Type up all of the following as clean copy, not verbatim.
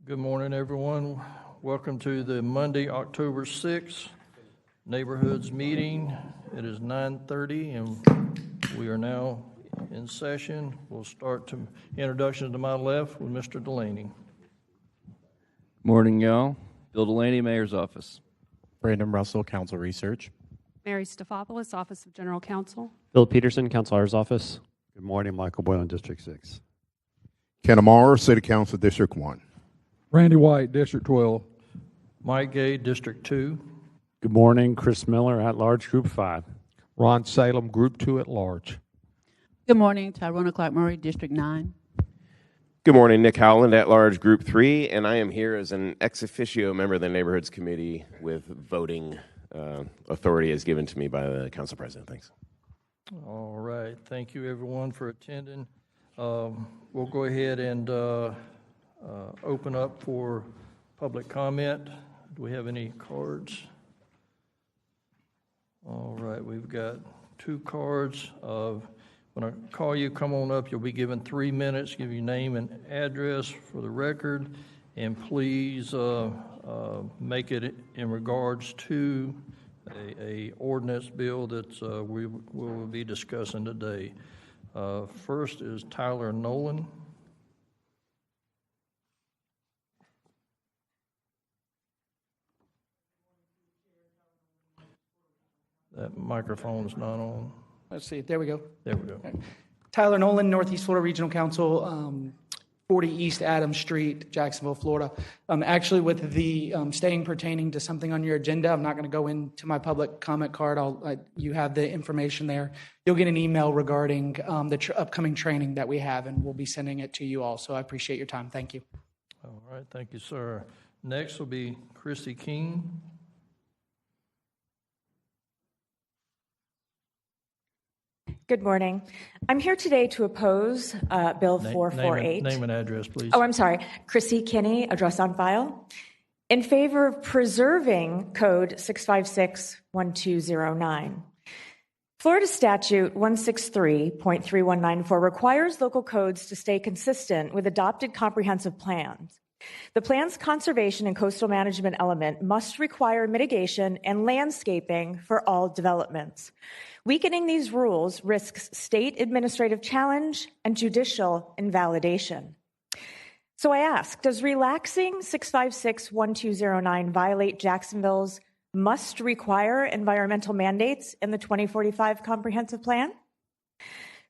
Good morning, everyone. Welcome to the Monday, October 6th Neighborhoods Meeting. It is 9:30 and we are now in session. We'll start to introductions to my left with Mr. Delaney. Morning, y'all. Bill Delaney, Mayor's Office. Brandon Russell, Council Research. Mary Stefopoulos, Office of General Counsel. Phil Peterson, Councilor's Office. Good morning, Michael Boylan, District 6. Ken Amar, City Council, District 1. Randy White, District 12. Mike Gay, District 2. Good morning, Chris Miller, At-Large, Group 5. Ron Salem, Group 2 at large. Good morning, Tyrona Clark Murray, District 9. Good morning, Nick Howland, At-Large, Group 3, and I am here as an ex officio member of the Neighborhoods Committee with voting authority as given to me by the Council President. Thanks. All right. Thank you, everyone, for attending. We'll go ahead and open up for public comment. Do we have any cards? All right, we've got 2 cards. When I call you, come on up. You'll be given 3 minutes. Give your name and address for the record, and please make it in regards to a ordinance bill that we will be discussing today. First is Tyler Nolan. That microphone is not on. Let's see. There we go. There we go. Okay. Tyler Nolan, Northeast Florida Regional Council, 40 East Adams Street, Jacksonville, Florida. Actually, with the staying pertaining to something on your agenda, I'm not going to go into my public comment card. You have the information there. You'll get an email regarding the upcoming training that we have, and we'll be sending it to you all. So I appreciate your time. Thank you. All right. Thank you, sir. Next will be Christy King. Good morning. I'm here today to oppose Bill 448. Name and address, please. Oh, I'm sorry. Chrissy Kinney, address on file. In favor of preserving Code 656-1209. Florida Statute 163.3194 requires local codes to stay consistent with adopted comprehensive plans. The plan's conservation and coastal management element must require mitigation and landscaping for all developments. Weakening these rules risks state administrative challenge and judicial invalidation. So I ask, does relaxing 656-1209 violate Jacksonville's must require environmental mandates in the 2045 comprehensive plan?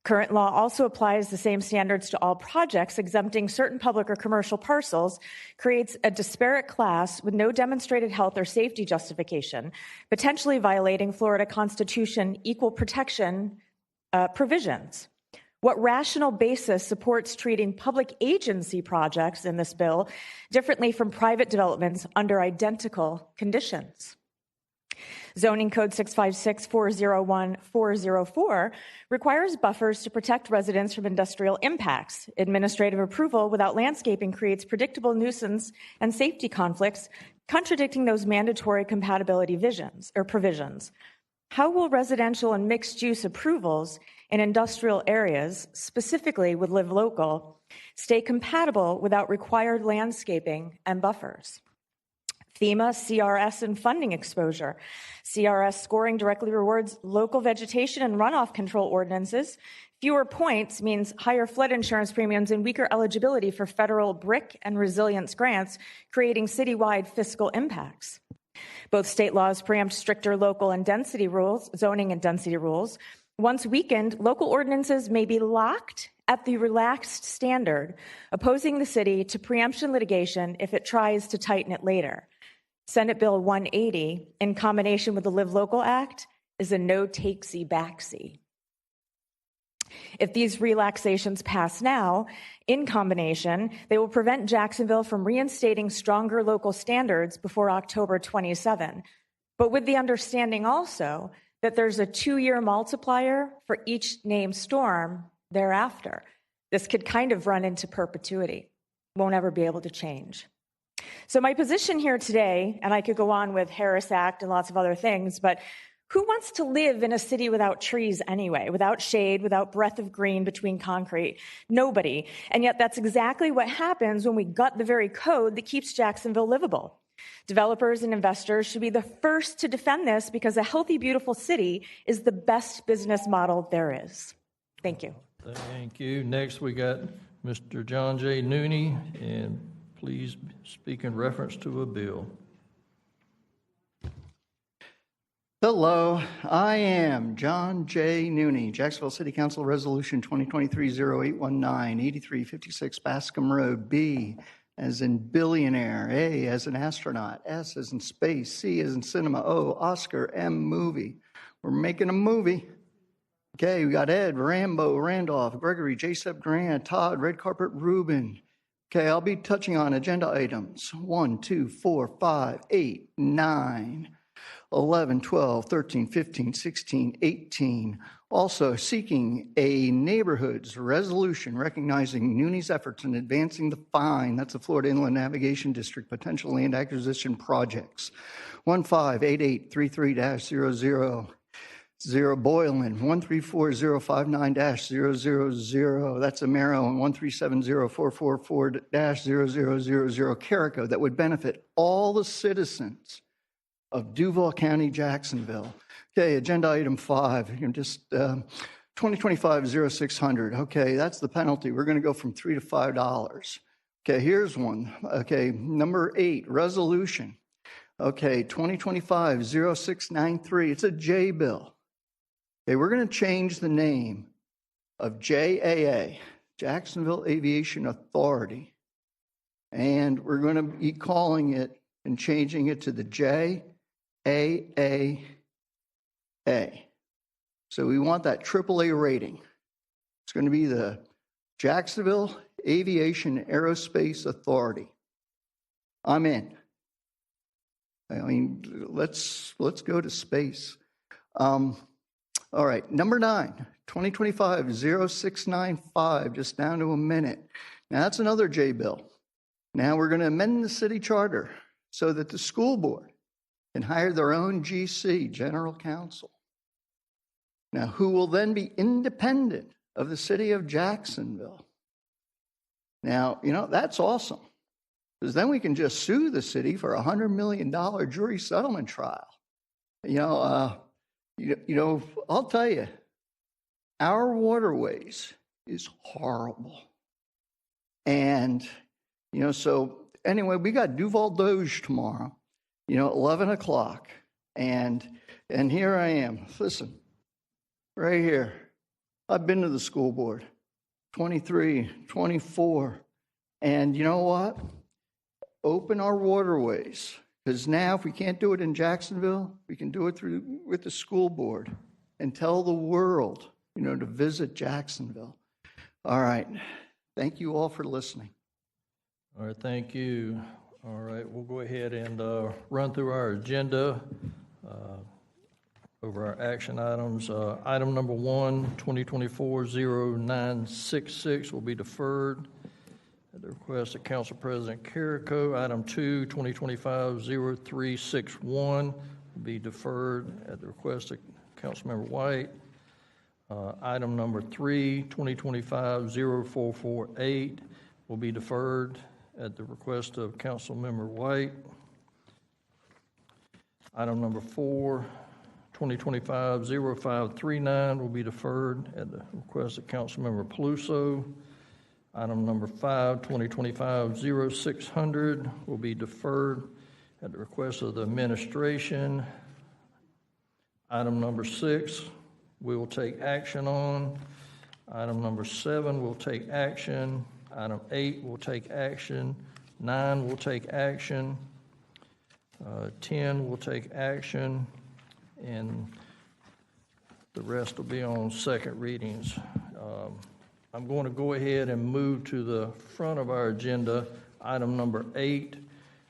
Current law also applies the same standards to all projects. Exempting certain public or commercial parcels creates a disparate class with no demonstrated health or safety justification, potentially violating Florida Constitution equal protection provisions. What rational basis supports treating public agency projects in this bill differently from private developments under identical conditions? Zoning Code 656-401-404 requires buffers to protect residents from industrial impacts. Administrative approval without landscaping creates predictable nuisance and safety conflicts, contradicting those mandatory compatibility provisions. How will residential and mixed-use approvals in industrial areas, specifically with Live Local, stay compatible without required landscaping and buffers? FEMA, CRS, and funding exposure. CRS scoring directly rewards local vegetation and runoff control ordinances. Fewer points means higher flood insurance premiums and weaker eligibility for federal BRIC and resilience grants, creating citywide fiscal impacts. Both state laws preempt stricter local and density rules, zoning and density rules. Once weakened, local ordinances may be locked at the relaxed standard, opposing the city to preemption litigation if it tries to tighten it later. Senate Bill 180, in combination with the Live Local Act, is a no-takesy-backsy. If these relaxations pass now, in combination, they will prevent Jacksonville from reinstating stronger local standards before October 27, but with the understanding also that there's a 2-year multiplier for each named storm thereafter. This could kind of run into perpetuity. Won't ever be able to change. So my position here today, and I could go on with Harris Act and lots of other things, but Who wants to live in a city without trees anyway, without shade, without breath of green between concrete? Nobody. And yet that's exactly what happens when we gut the very code that keeps Jacksonville livable. Developers and investors should be the first to defend this because a healthy, beautiful city is the best business model there is. Thank you. Thank you. Next, we got Mr. John J. Nooney, and please speak in reference to a bill. Hello, I am John J. Nooney, Jacksonville City Council Resolution 2023-0819, 8356 Bascom Road. B as in billionaire, A as in astronaut, S as in space, C as in cinema, O, Oscar, M, movie. We're making a movie. Okay, we got Ed, Rambo, Randolph, Gregory, J. Sub Grant, Todd, Red Carpet, Rubin. Okay, I'll be touching on agenda items 1, 2, 4, 5, 8, 9, 11, 12, 13, 15, 16, 18. Also seeking a neighborhoods resolution recognizing Nooney's efforts in advancing the FINE, that's the Florida Inland Navigation District, potential land acquisition projects. 158833-00. 0 Boylan, 134059-000, that's Amero, and 1370444-0000 Carico, that would benefit all the citizens of Duval County, Jacksonville. Okay, agenda item 5, just 2025-0600. Okay, that's the penalty. We're going to go from $3 to $5. Okay, here's one. Okay, number 8, resolution. Okay, 2025-0693. It's a J bill. Okay, we're going to change the name of JAA, Jacksonville Aviation Authority, and we're going to be calling it and changing it to the JAAA. So we want that AAA rating. It's going to be the Jacksonville Aviation Aerospace Authority. I'm in. I mean, let's go to space. All right, number 9, 2025-0695, just down to a minute. Now that's another J bill. Now we're going to amend the city charter so that the school board can hire their own GC, general counsel. Now, who will then be independent of the city of Jacksonville. Now, that's awesome, because then we can just sue the city for a $100 million jury settlement trial. I'll tell you, our waterways is horrible. And, so anyway, we got Duval Doge tomorrow, 11 o'clock. And here I am. Listen, right here. I've been to the school board, 23, 24. And you know what? Open our waterways. Because now if we can't do it in Jacksonville, we can do it with the school board and tell the world, to visit Jacksonville. All right. Thank you all for listening. All right, thank you. All right, we'll go ahead and run through our agenda over our action items. Item number 1, 2024-0966 will be deferred at the request of Council President Carico. Item 2, 2025-0361 will be deferred at the request of Councilmember White. Item number 3, 2025-0448 will be deferred at the request of Councilmember White. Item number 4, 2025-0539 will be deferred at the request of Councilmember Peluso. Item number 5, 2025-0600 will be deferred at the request of the administration. Item number 6, we will take action on. Item number 7, we'll take action. Item 8, we'll take action. 9, we'll take action. 10, we'll take action. And the rest will be on second readings. I'm going to go ahead and move to the front of our agenda. Item number 8,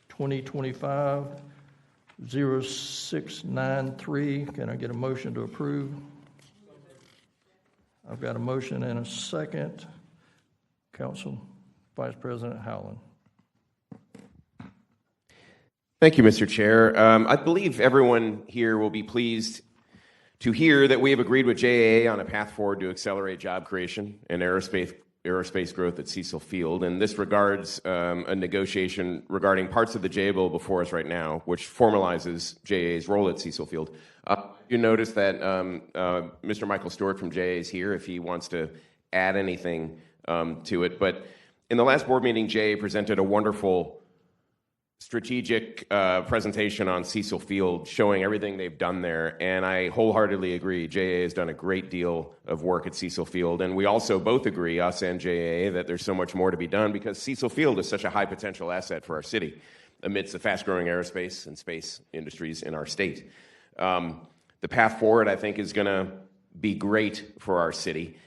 2025-0693. Can I get a motion to approve? I've got a motion and a second. Council Vice President Howland. Thank you, Mr. Chair. I believe everyone here will be pleased to hear that we have agreed with JAA on a path forward to accelerate job creation and aerospace growth at Cecil Field. And this regards a negotiation regarding parts of the JA bill before us right now, which formalizes JAA's role at Cecil Field. You notice that Mr. Michael Stewart from JA is here if he wants to add anything to it. But in the last board meeting, JA presented a wonderful strategic presentation on Cecil Field showing everything they've done there, and I wholeheartedly agree. JA has done a great deal of work at Cecil Field, and we also both agree, us and JA, that there's so much more to be done because Cecil Field is such a high potential asset for our city amidst the fast-growing aerospace and space industries in our state. The path forward, I think, is going to be great for our city.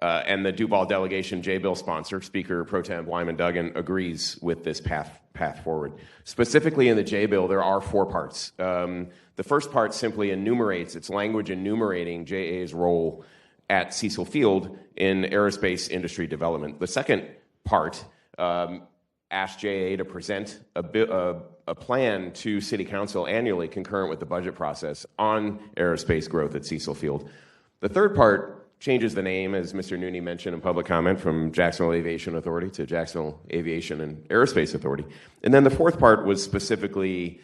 And the Duval delegation, J-Bill sponsor, Speaker Pro Tem Wyman Duggan, agrees with this path forward. Specifically in the J-Bill, there are 4 parts. The first part simply enumerates, its language enumerating JA's role at Cecil Field in aerospace industry development. The second part asked JA to present a plan to City Council annually concurrent with the budget process on aerospace growth at Cecil Field. The third part changes the name, as Mr. Nooney mentioned in public comment, from Jacksonville Aviation Authority to Jacksonville Aviation and Aerospace Authority. And then the fourth part was specifically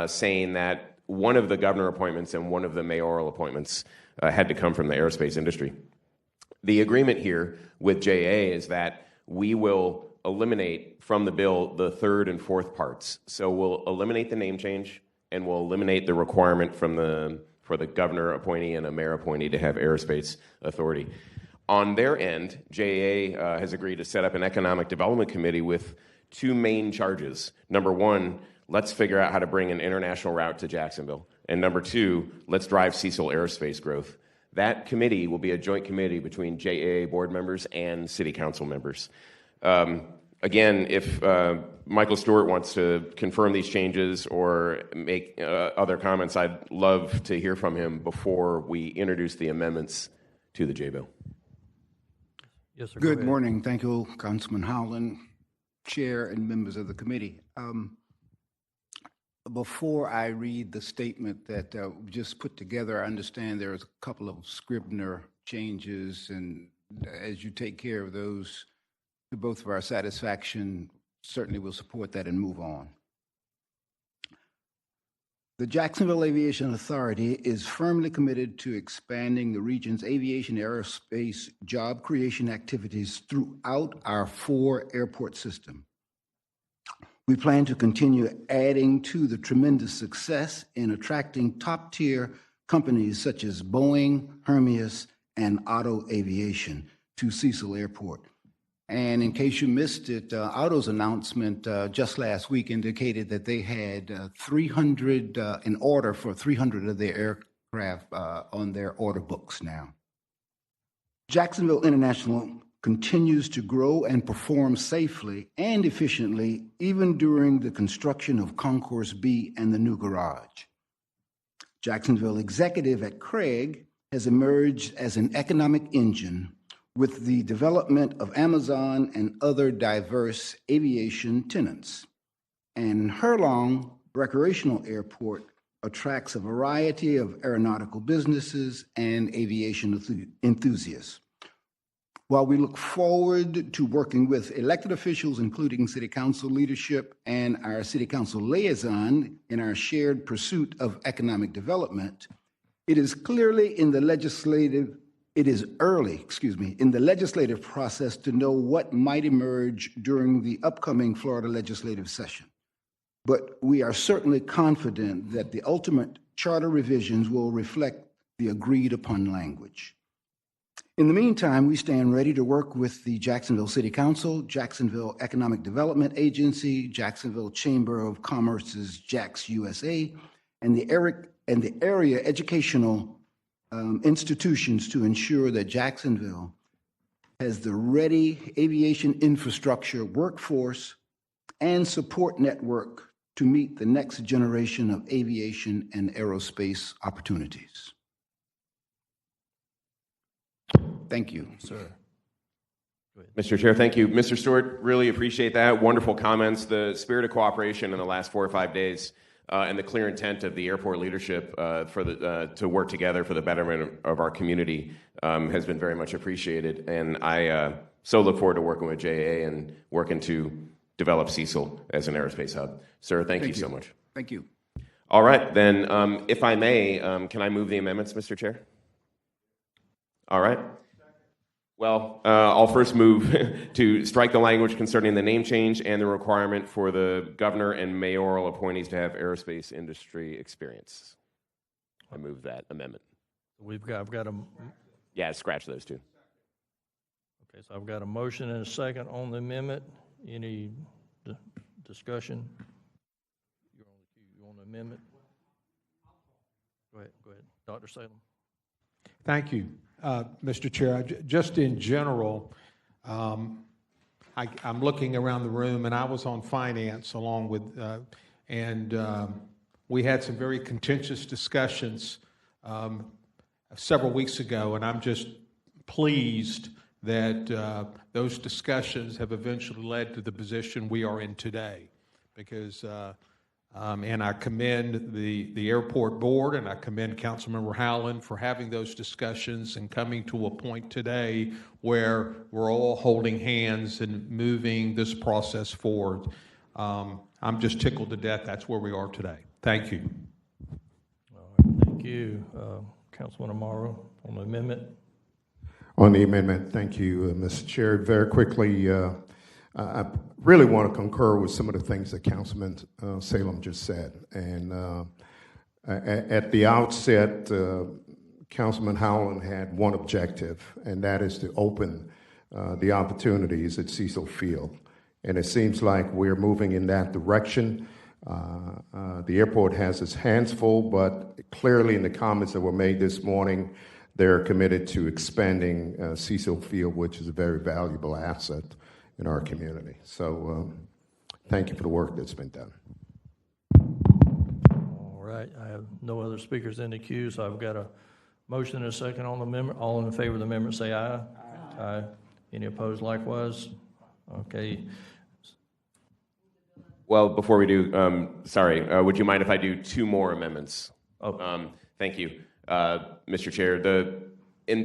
saying that one of the governor appointments and one of the mayoral appointments had to come from the aerospace industry. The agreement here with JA is that we will eliminate from the bill the third and fourth parts. So we'll eliminate the name change and we'll eliminate the requirement for the governor appointee and a mayor appointee to have aerospace authority. On their end, JA has agreed to set up an economic development committee with 2 main charges. Number 1, let's figure out how to bring an international route to Jacksonville. And number 2, let's drive Cecil aerospace growth. That committee will be a joint committee between JA board members and city council members. Again, if Michael Stewart wants to confirm these changes or make other comments, I'd love to hear from him before we introduce the amendments to the J-Bill. Yes, sir. Good morning. Thank you, Councilman Howland, Chair, and members of the committee. Before I read the statement that we just put together, I understand there's a couple of Scribner changes, and as you take care of those, to both of our satisfaction, certainly we'll support that and move on. The Jacksonville Aviation Authority is firmly committed to expanding the region's aviation aerospace job creation activities throughout our 4 airport system. We plan to continue adding to the tremendous success in attracting top-tier companies such as Boeing, Hermes, and Otto Aviation to Cecil Airport. And in case you missed it, Otto's announcement just last week indicated that they had 300 an order for 300 of their aircraft on their order books now. Jacksonville International continues to grow and perform safely and efficiently, even during the construction of Concourse B and the new garage. Jacksonville Executive at Craig has emerged as an economic engine with the development of Amazon and other diverse aviation tenants. And Herlong Recreational Airport attracts a variety of aeronautical businesses and aviation enthusiasts. While we look forward to working with elected officials, including City Council leadership and our City Council liaison in our shared pursuit of economic development, it is early in the legislative process to know what might emerge during the upcoming Florida legislative session. But we are certainly confident that the ultimate charter revisions will reflect the agreed upon language. In the meantime, we stand ready to work with the Jacksonville City Council, Jacksonville Economic Development Agency, Jacksonville Chamber of Commerce's JAX USA, and the area educational institutions to ensure that Jacksonville has the ready aviation infrastructure, workforce, and support network to meet the next generation of aviation and aerospace opportunities. Thank you. Sir. Mr. Chair, thank you. Mr. Stewart, really appreciate that. Wonderful comments. The spirit of cooperation in the last 4 or 5 days and the clear intent of the airport leadership to work together for the betterment of our community has been very much appreciated. And I so look forward to working with JAA and working to develop Cecil as an aerospace hub. Sir, thank you so much. Thank you. All right, then, if I may, can I move the amendments, Mr. Chair? All right. Well, I'll first move to strike the language concerning the name change and the requirement for the governor and mayoral appointees to have aerospace industry experience. I move that amendment. I've got a, Yeah, scratch those two. okay, so I've got a motion and a second on the amendment. Any discussion? You on the amendment? Go ahead, Dr. Salem. Thank you, Mr. Chair. Just in general, I'm looking around the room, and I was on finance along with, we had some very contentious discussions several weeks ago, and I'm just pleased that those discussions have eventually led to the position we are in today, because and I commend the airport board, and I commend Councilmember Howland for having those discussions and coming to a point today where we're all holding hands and moving this process forward. I'm just tickled to death that's where we are today. Thank you. All right, thank you. Councilman Amaro on the amendment. On the amendment, thank you, Mr. Chair. Very quickly, I really want to concur with some of the things that Councilman Salem just said. And at the outset, Councilman Howland had one objective, and that is to open the opportunities at Cecil Field. And it seems like we're moving in that direction. The airport has its hands full, but clearly in the comments that were made this morning, they're committed to expanding Cecil Field, which is a very valuable asset in our community. So thank you for the work that's been done. All right, I have no other speakers in the queue, so I've got a motion and a second on the amendment. All in favor of the amendment say aye. Aye. Aye. Any opposed likewise? Okay. Well, before we do, would you mind if I do two more amendments? Oh. Thank you, Mr. Chair.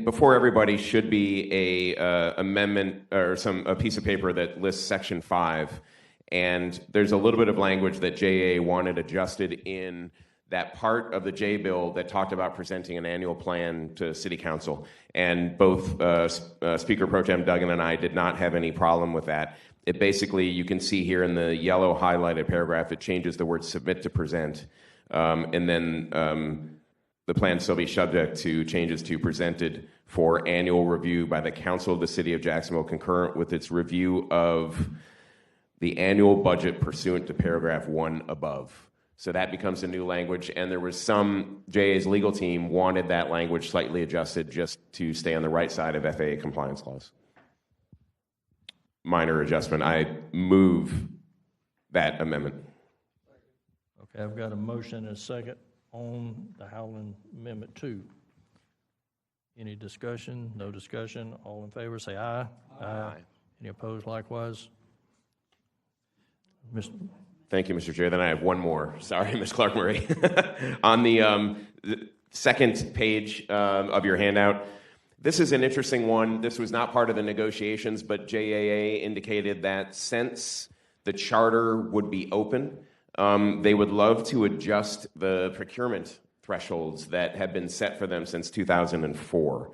Before everybody should be a amendment or a piece of paper that lists Section 5, and there's a little bit of language that JA wanted adjusted in that part of the J bill that talked about presenting an annual plan to City Council, and both Speaker Pro Tem Duggan and I did not have any problem with that. It basically, you can see here in the yellow highlighted paragraph, it changes the word submit to present, and then the plan shall be subject to changes to presented for annual review by the Council of the City of Jacksonville, concurrent with its review of the annual budget pursuant to paragraph 1 above. So that becomes a new language, and there was some, JA's legal team wanted that language slightly adjusted just to stay on the right side of FAA compliance laws. Minor adjustment. I move that amendment. Okay, I've got a motion and a second on the Howland Amendment 2. Any discussion? No discussion. All in favor say aye. Aye. Any opposed likewise? Thank you, Mr. Chair. Then I have one more. Sorry, Ms. Clark-Murray. On the second page of your handout, this is an interesting one. This was not part of the negotiations, but JAA indicated that since the charter would be open, they would love to adjust the procurement thresholds that have been set for them since 2004.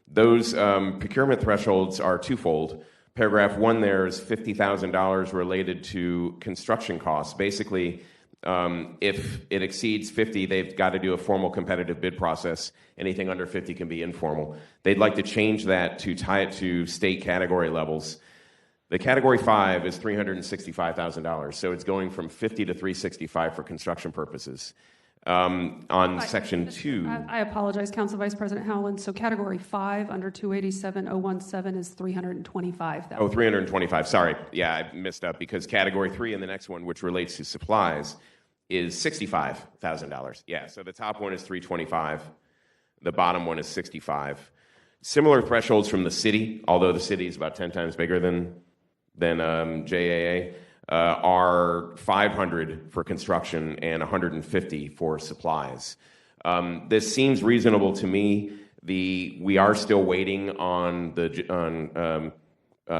Those procurement thresholds are twofold. Paragraph 1 there is $50,000 related to construction costs. Basically, if it exceeds 50, they've got to do a formal competitive bid process. Anything under 50 can be informal. They'd like to change that to tie it to state category levels. The category 5 is $365,000, so it's going from 50 to 365 for construction purposes. On section 2, I apologize, Council Vice President Howland. So category 5 under 287.017 is $325,000. Oh, $325. Sorry. Yeah, I messed up because category 3 in the next one, which relates to supplies, is $65,000. Yeah, so the top one is $325. The bottom one is $65. Similar thresholds from the city, although the city is about 10 times bigger than JAA. are 500 for construction and 150 for supplies. This seems reasonable to me. We are still waiting on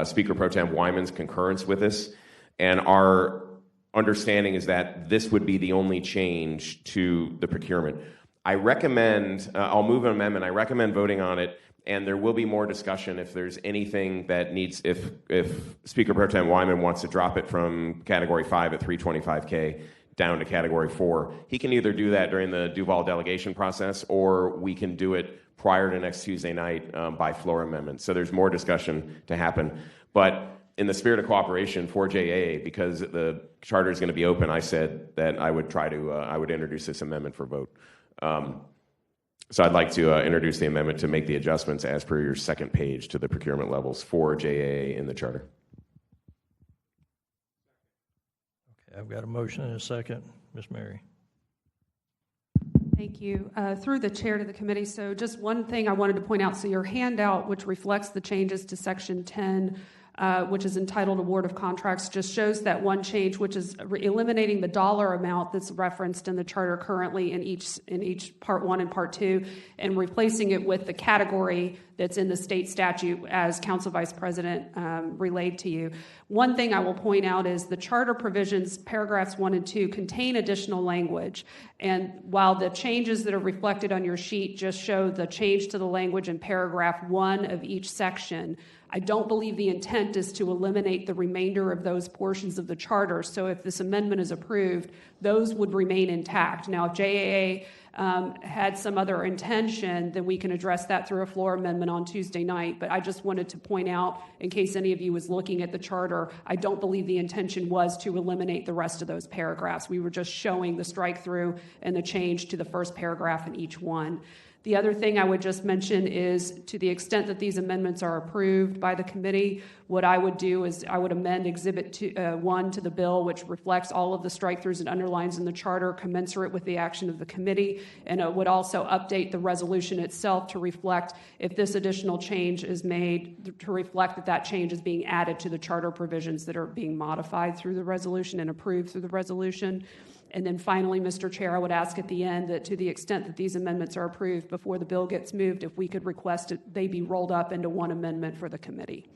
Speaker Pro Tem Wyman's concurrence with this, and our understanding is that this would be the only change to the procurement. I recommend, I'll move an amendment, I recommend voting on it, and there will be more discussion if there's anything that needs, if Speaker Pro Tem Wyman wants to drop it from Category 5 at 325K down to Category 4. He can either do that during the Duval delegation process, or we can do it prior to next Tuesday night by floor amendment. So there's more discussion to happen. But in the spirit of cooperation for JAA, because the charter is going to be open, I said that I would try to, I would introduce this amendment for vote. So I'd like to introduce the amendment to make the adjustments as per your second page to the procurement levels for JAA in the charter. Okay, I've got a motion and a second. Ms. Mary. Thank you. Through the chair to the committee, so just one thing I wanted to point out. So your handout, which reflects the changes to Section 10, which is entitled Award of Contracts, just shows that one change, which is eliminating the dollar amount that's referenced in the charter currently in each Part 1 and Part 2, and replacing it with the category that's in the state statute, as Council Vice President relayed to you. One thing I will point out is the charter provisions, paragraphs 1 and 2, contain additional language. And while the changes that are reflected on your sheet just show the change to the language in paragraph 1 of each section, I don't believe the intent is to eliminate the remainder of those portions of the charter. So if this amendment is approved, those would remain intact. Now, if JAA had some other intention, then we can address that through a floor amendment on Tuesday night. But I just wanted to point out, in case any of you was looking at the charter, I don't believe the intention was to eliminate the rest of those paragraphs. We were just showing the strike through and the change to the first paragraph in each one. The other thing I would just mention is, to the extent that these amendments are approved by the committee, what I would do is I would amend Exhibit 1 to the bill, which reflects all of the strike-throughs and underlines in the charter commensurate with the action of the committee, and it would also update the resolution itself to reflect, if this additional change is made, to reflect that that change is being added to the charter provisions that are being modified through the resolution and approved through the resolution. And then finally, Mr. Chair, I would ask at the end that, to the extent that these amendments are approved before the bill gets moved, if we could request that they be rolled up into one amendment for the committee.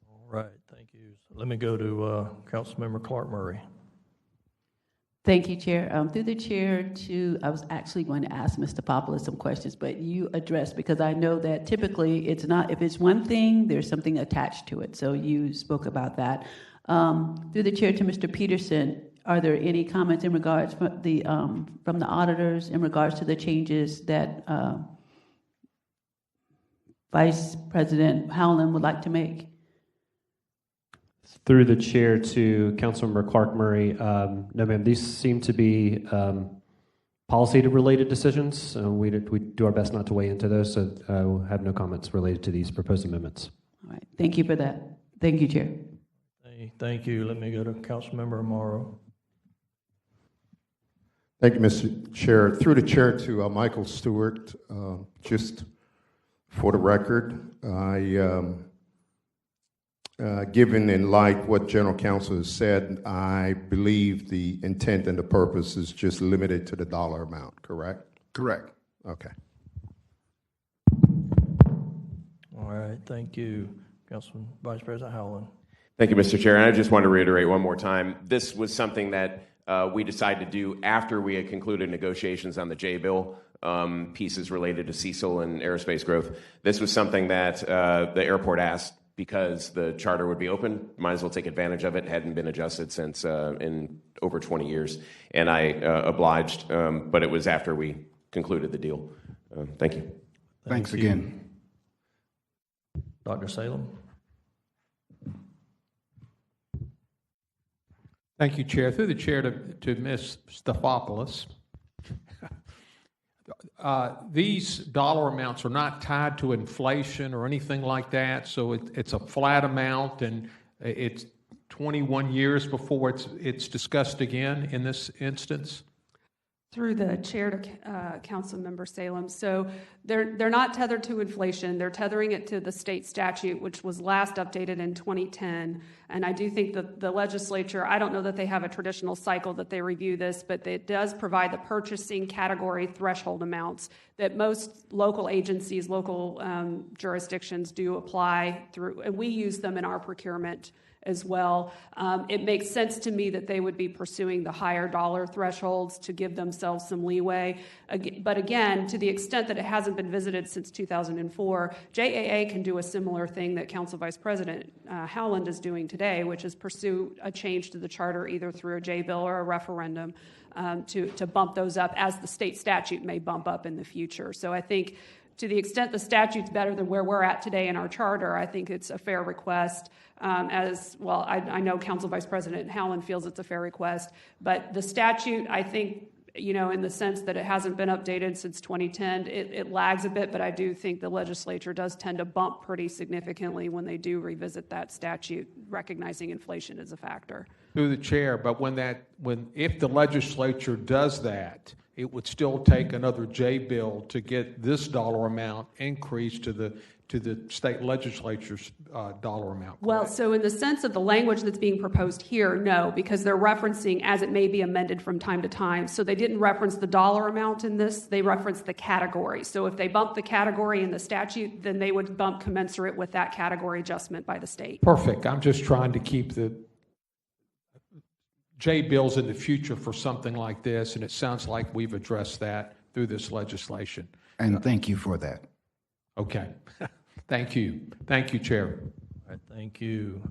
All right, thank you. So let me go to Councilmember Clark Murray. Thank you, Chair. Through the chair, I was actually going to ask Mr. Popoulos some questions, but you addressed, because I know that typically it's not, if it's one thing, there's something attached to it. So you spoke about that. Through the chair to Mr. Peterson, are there any comments in regards from the auditors in regards to the changes that Vice President Howland would like to make? Through the chair to Councilmember Clark Murray, no, ma'am. These seem to be policy-related decisions. We do our best not to weigh into those, so we'll have no comments related to these proposed amendments. All right. Thank you for that. Thank you, Chair. Thank you. Let me go to Councilmember Amaro. Thank you, Mr. Chair. Through the chair to Michael Stewart, just for the record, given in light what General Counsel has said, I believe the intent and the purpose is just limited to the dollar amount, correct? Correct. Okay. All right, thank you. Councilman Vice President Howland. Thank you, Mr. Chair. And I just want to reiterate one more time, this was something that we decided to do after we had concluded negotiations on the J bill, pieces related to Cecil and aerospace growth. This was something that the airport asked because the charter would be open. Might as well take advantage of it. Hadn't been adjusted since in over 20 years. And I obliged, but it was after we concluded the deal. Thank you. Thanks again. Dr. Salem. Thank you, Chair. Through the chair to Ms. Stafopoulos. These dollar amounts are not tied to inflation or anything like that, so it's a flat amount, and it's 21 years before it's discussed again in this instance. Through the chair to Council Member Salem. So they're not tethered to inflation. They're tethering it to the state statute, which was last updated in 2010. And I do think that the legislature, I don't know that they have a traditional cycle that they review this, but it does provide the purchasing category threshold amounts that most local agencies, local jurisdictions do apply through, and we use them in our procurement as well. It makes sense to me that they would be pursuing the higher dollar thresholds to give themselves some leeway. But again, to the extent that it hasn't been visited since 2004, JAA can do a similar thing that Council Vice President Howland is doing today, which is pursue a change to the charter either through a J bill or a referendum to bump those up, as the state statute may bump up in the future. So I think to the extent the statute's better than where we're at today in our charter, I think it's a fair request. As well, I know Council Vice President Howland feels it's a fair request, but the statute, I think, in the sense that it hasn't been updated since 2010, it lags a bit, but I do think the legislature does tend to bump pretty significantly when they do revisit that statute, recognizing inflation as a factor. Through the chair, but if the legislature does that, it would still take another J bill to get this dollar amount increased to the state legislature's dollar amount. Correct? Well, so in the sense of the language that's being proposed here, no, because they're referencing as it may be amended from time to time. So they didn't reference the dollar amount in this, they referenced the category. So if they bump the category in the statute, then they would bump commensurate with that category adjustment by the state. Perfect. I'm just trying to keep the J bills in the future for something like this, and it sounds like we've addressed that through this legislation. And thank you for that. Okay. Thank you. Thank you, Chair. All right, thank you.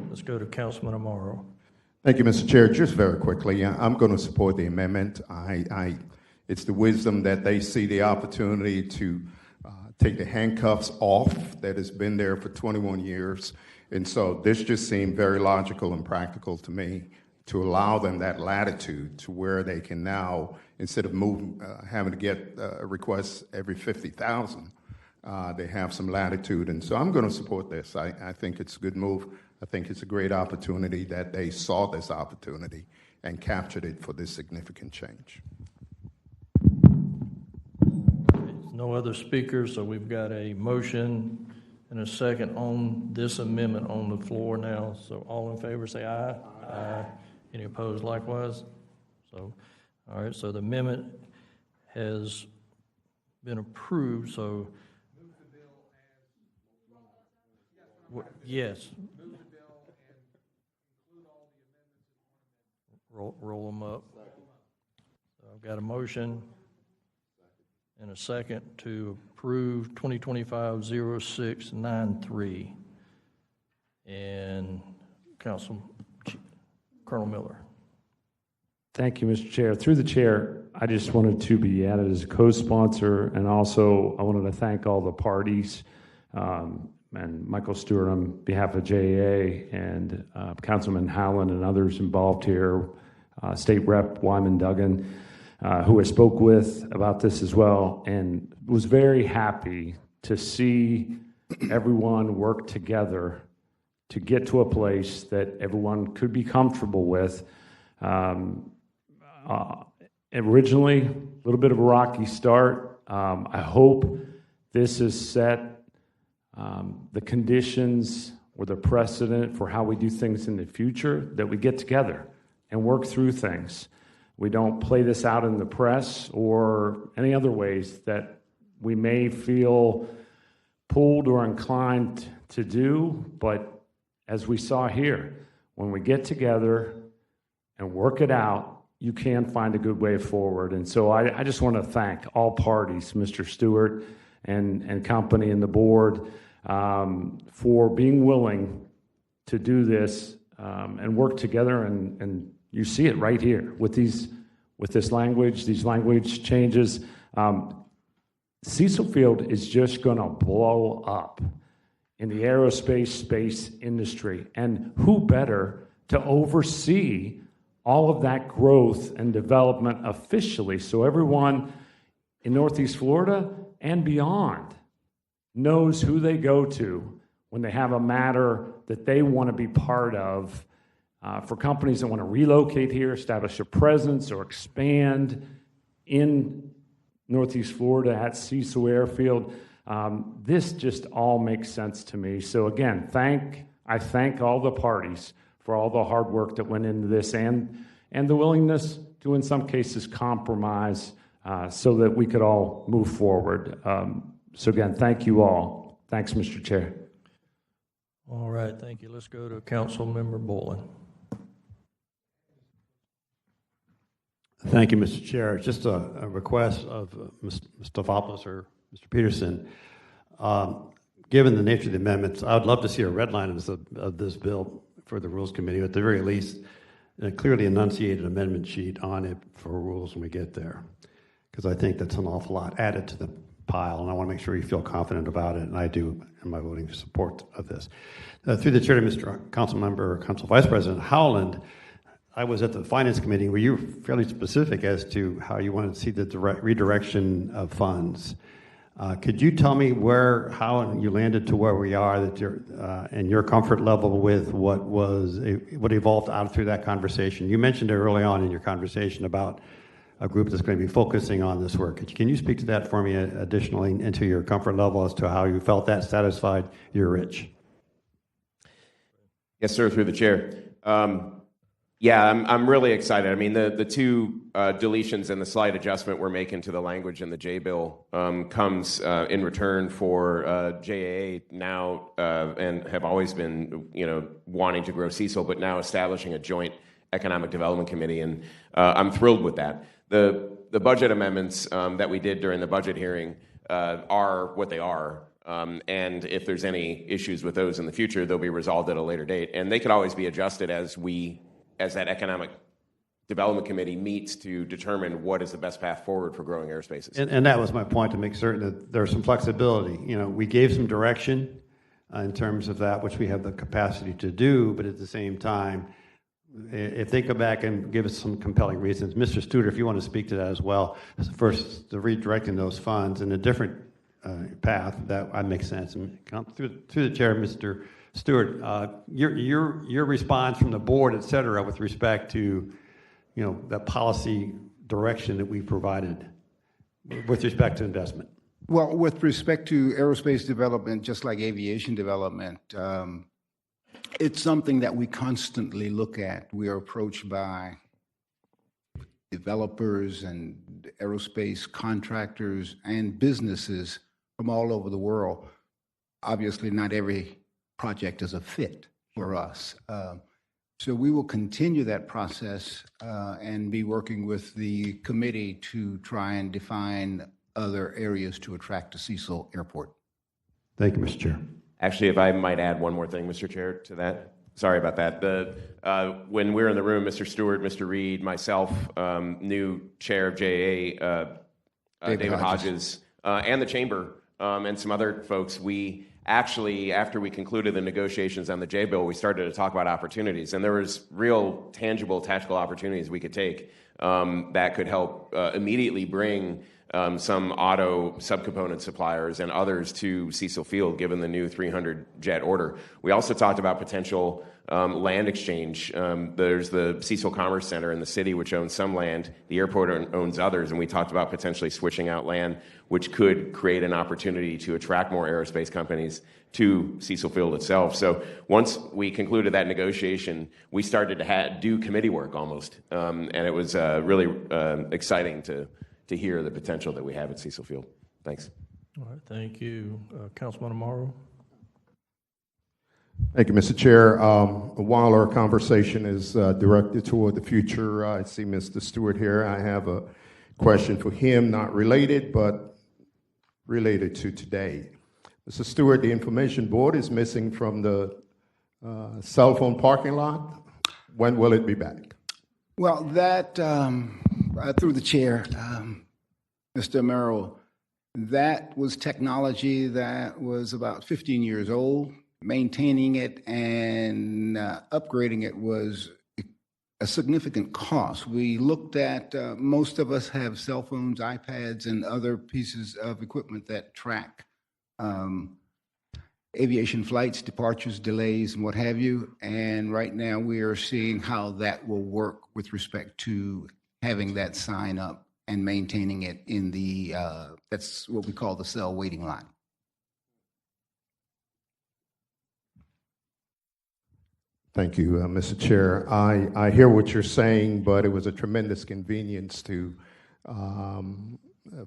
Let's go to Councilman Amaro. Thank you, Mr. Chair. Just very quickly, I'm going to support the amendment. It's the wisdom that they see the opportunity to take the handcuffs off that has been there for 21 years. And so this just seemed very logical and practical to me, to allow them that latitude to where they can now, instead of having to get requests every 50,000, they have some latitude. And so I'm going to support this. I think it's a good move. I think it's a great opportunity that they saw this opportunity and captured it for this significant change. No other speakers, so we've got a motion and a second on this amendment on the floor now. So all in favor say aye. Aye. Any opposed likewise? So, all right, so the amendment has been approved, so. Yes. Roll them up. So I've got a motion and a second to approve 2025-0693. And Colonel Miller. Thank you, Mr. Chair. Through the chair, I just wanted to be added as a co-sponsor, and also I wanted to thank all the parties and Michael Stewart on behalf of JAA and Councilman Howland and others involved here, State Rep Wyman Duggan, who I spoke with about this as well, and was very happy to see everyone work together to get to a place that everyone could be comfortable with. Originally, a little bit of a rocky start. I hope this has set the conditions or the precedent for how we do things in the future, that we get together and work through things. We don't play this out in the press or any other ways that we may feel pulled or inclined to do, but as we saw here, when we get together and work it out, you can find a good way forward. And so I just want to thank all parties, Mr. Stewart and company and the board, for being willing to do this and work together. And you see it right here with this language, these language changes. Cecil Field is just going to blow up in the aerospace space industry. And who better to oversee all of that growth and development officially, so everyone in Northeast Florida and beyond knows who they go to when they have a matter that they want to be part of, for companies that want to relocate here, establish a presence, or expand in Northeast Florida at Cecil Airfield. This just all makes sense to me. So again, I thank all the parties for all the hard work that went into this and the willingness to, in some cases, compromise so that we could all move forward. So again, thank you all. Thanks, Mr. Chair. All right, thank you. Let's go to Councilmember Boylan. Thank you, Mr. Chair. Just a request of Mr. Stefopoulos or Mr. Peterson. Given the nature of the amendments, I would love to see a red line of this bill for the Rules Committee, at the very least, a clearly enunciated amendment sheet on it for rules when we get there. Because I think that's an awful lot added to the pile, and I want to make sure you feel confident about it, and I do in my voting support of this. Through the chair to Mr. Councilmember, Council Vice President Howland, I was at the Finance Committee where you were fairly specific as to how you wanted to see the redirection of funds. Could you tell me how you landed to where we are, and your comfort level with what evolved out through that conversation? You mentioned early on in your conversation about a group that's going to be focusing on this work. Can you speak to that for me additionally, into your comfort level as to how you felt that satisfied your Rich? Yes, sir, through the chair. Yeah, I'm really excited. I mean, the two deletions and the slight adjustment we're making to the language in the J bill comes in return for JAA now and have always been, wanting to grow Cecil, but now establishing a joint economic development committee, and I'm thrilled with that. The budget amendments that we did during the budget hearing are what they are. And if there's any issues with those in the future, they'll be resolved at a later date, and they could always be adjusted as that economic development committee meets to determine what is the best path forward for growing airspaces. And that was my point, to make certain that there's some flexibility. We gave some direction in terms of that, which we have the capacity to do, but at the same time, if they come back and give us some compelling reasons, Mr. Stewart, if you want to speak to that as well, first, the redirecting those funds in a different path, that makes sense. And through the chair, Mr. Stewart, your response from the board, et cetera, with respect to, the policy direction that we provided with respect to investment. Well, with respect to aerospace development, just like aviation development, it's something that we constantly look at. We are approached by developers and aerospace contractors and businesses from all over the world. Obviously, not every project is a fit for us. So we will continue that process and be working with the committee to try and define other areas to attract to Cecil Airport. Thank you, Mr. Chair. Actually, if I might add one more thing, Mr. Chair, to that. Sorry about that. When we're in the room, Mr. Stewart, Mr. Reed, myself, new chair of JAA, David Hodges, and the chamber, and some other folks, we actually, after we concluded the negotiations on the J bill, we started to talk about opportunities, and there was real tangible tactical opportunities we could take that could help immediately bring some auto subcomponent suppliers and others to Cecil Field, given the new 300 jet order. We also talked about potential land exchange. There's the Cecil Commerce Center in the city, which owns some land. The airport owns others, and we talked about potentially switching out land, which could create an opportunity to attract more aerospace companies to Cecil Field itself. So once we concluded that negotiation, we started to do committee work almost, and it was really exciting to hear the potential that we have at Cecil Field. Thanks. All right, thank you. Councilman Amaro. Thank you, Mr. Chair. While our conversation is directed toward the future, I see Mr. Stewart here. I have a question for him, not related, but related to today. Mr. Stewart, the information board is missing from the cell phone parking lot. When will it be back? Well, that, through the chair, Mr. Merrill, that was technology that was about 15 years old. Maintaining it and upgrading it was a significant cost. We looked at, most of us have cell phones, iPads, and other pieces of equipment that track aviation flights, departures, delays, and what have you. And right now we are seeing how that will work with respect to having that sign up and maintaining it in the, that's what we call the cell waiting line. Thank you, Mr. Chair. I hear what you're saying, but it was a tremendous convenience to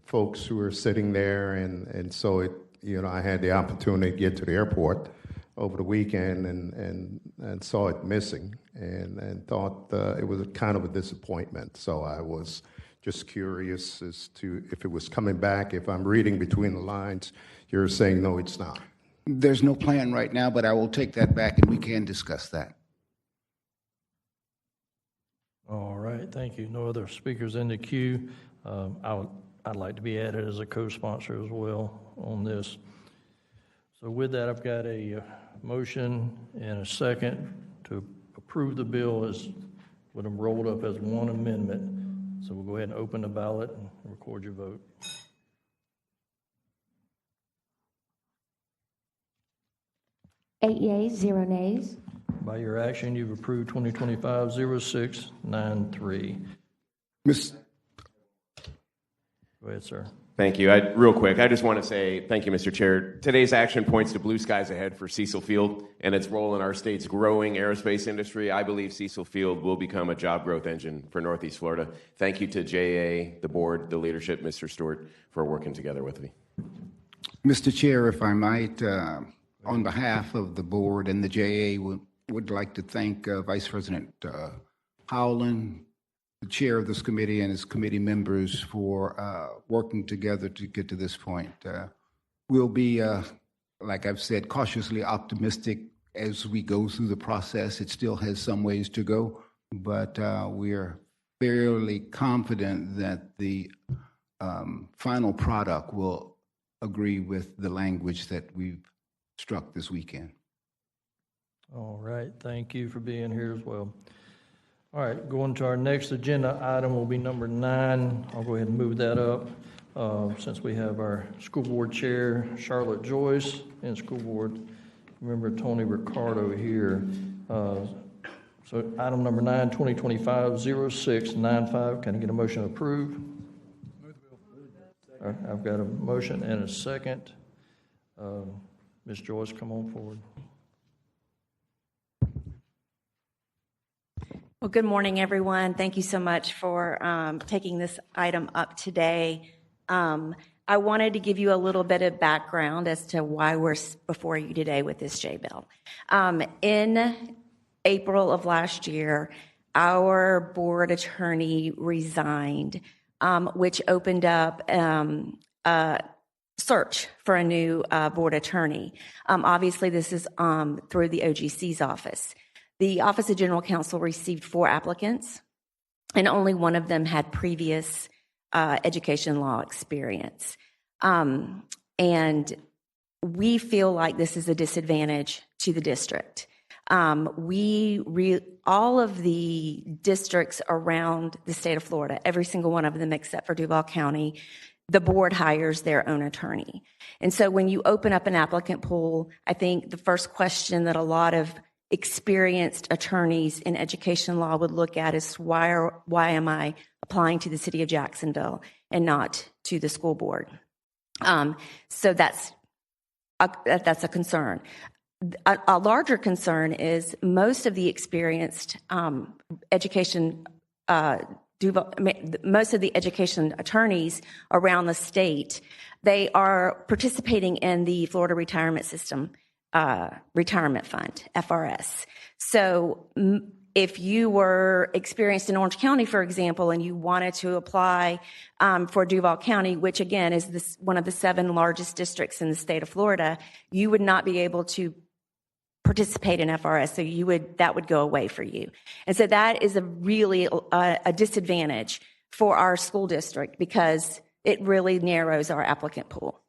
folks who are sitting there, and so it, I had the opportunity to get to the airport over the weekend and saw it missing, and thought it was kind of a disappointment. So I was just curious as to if it was coming back. If I'm reading between the lines, you're saying no, it's not. There's no plan right now, but I will take that back and we can discuss that. All right, thank you. No other speakers in the queue. I'd like to be added as a co-sponsor as well on this. So with that, I've got a motion and a second to approve the bill as with them rolled up as one amendment. So we'll go ahead and open the ballot and record your vote. Eight yeas, 0 nays. By your action, you've approved 2025-0693. Go ahead, sir. Thank you. Real quick, I just want to say thank you, Mr. Chair. Today's action points to blue skies ahead for Cecil Field and its role in our state's growing aerospace industry. I believe Cecil Field will become a job growth engine for Northeast Florida. Thank you to JA, the board, the leadership, Mr. Stewart, for working together with me. Mr. Chair, if I might, on behalf of the board and the JA, would like to thank Vice President Howland, the chair of this committee, and his committee members for working together to get to this point. We'll be, like I've said, cautiously optimistic as we go through the process. It still has some ways to go, but we're fairly confident that the final product will agree with the language that we've struck this weekend. All right, thank you for being here as well. All right, going to our next agenda item will be number 9. I'll go ahead and move that up since we have our school board chair, Charlotte Joyce, and school board member Tony Ricardo here. So item number 9, 2025-0695. Can I get a motion to approve? All right, I've got a motion and a second. Ms. Joyce, come on forward. Well, good morning, everyone. Thank you so much for taking this item up today. I wanted to give you a little bit of background as to why we're before you today with this J-bill. In April of last year, our board attorney resigned, which opened up a search for a new board attorney. Obviously, this is through the OGC's office. The Office of General Counsel received 4 applicants, and only one of them had previous education law experience. And we feel like this is a disadvantage to the district. All of the districts around the state of Florida, every single one of them except for Duval County, the board hires their own attorney. And so when you open up an applicant pool, I think the first question that a lot of experienced attorneys in education law would look at is why am I applying to the city of Jacksonville and not to the school board? So that's a concern. A larger concern is most of the experienced education attorneys around the state, they are participating in the Florida Retirement System Retirement Fund, FRS. So if you were experienced in Orange County, for example, and you wanted to apply for Duval County, which again is one of the 7 largest districts in the state of Florida, you would not be able to participate in FRS. So that would go away for you. And so that is really a disadvantage for our school district because it really narrows our applicant pool.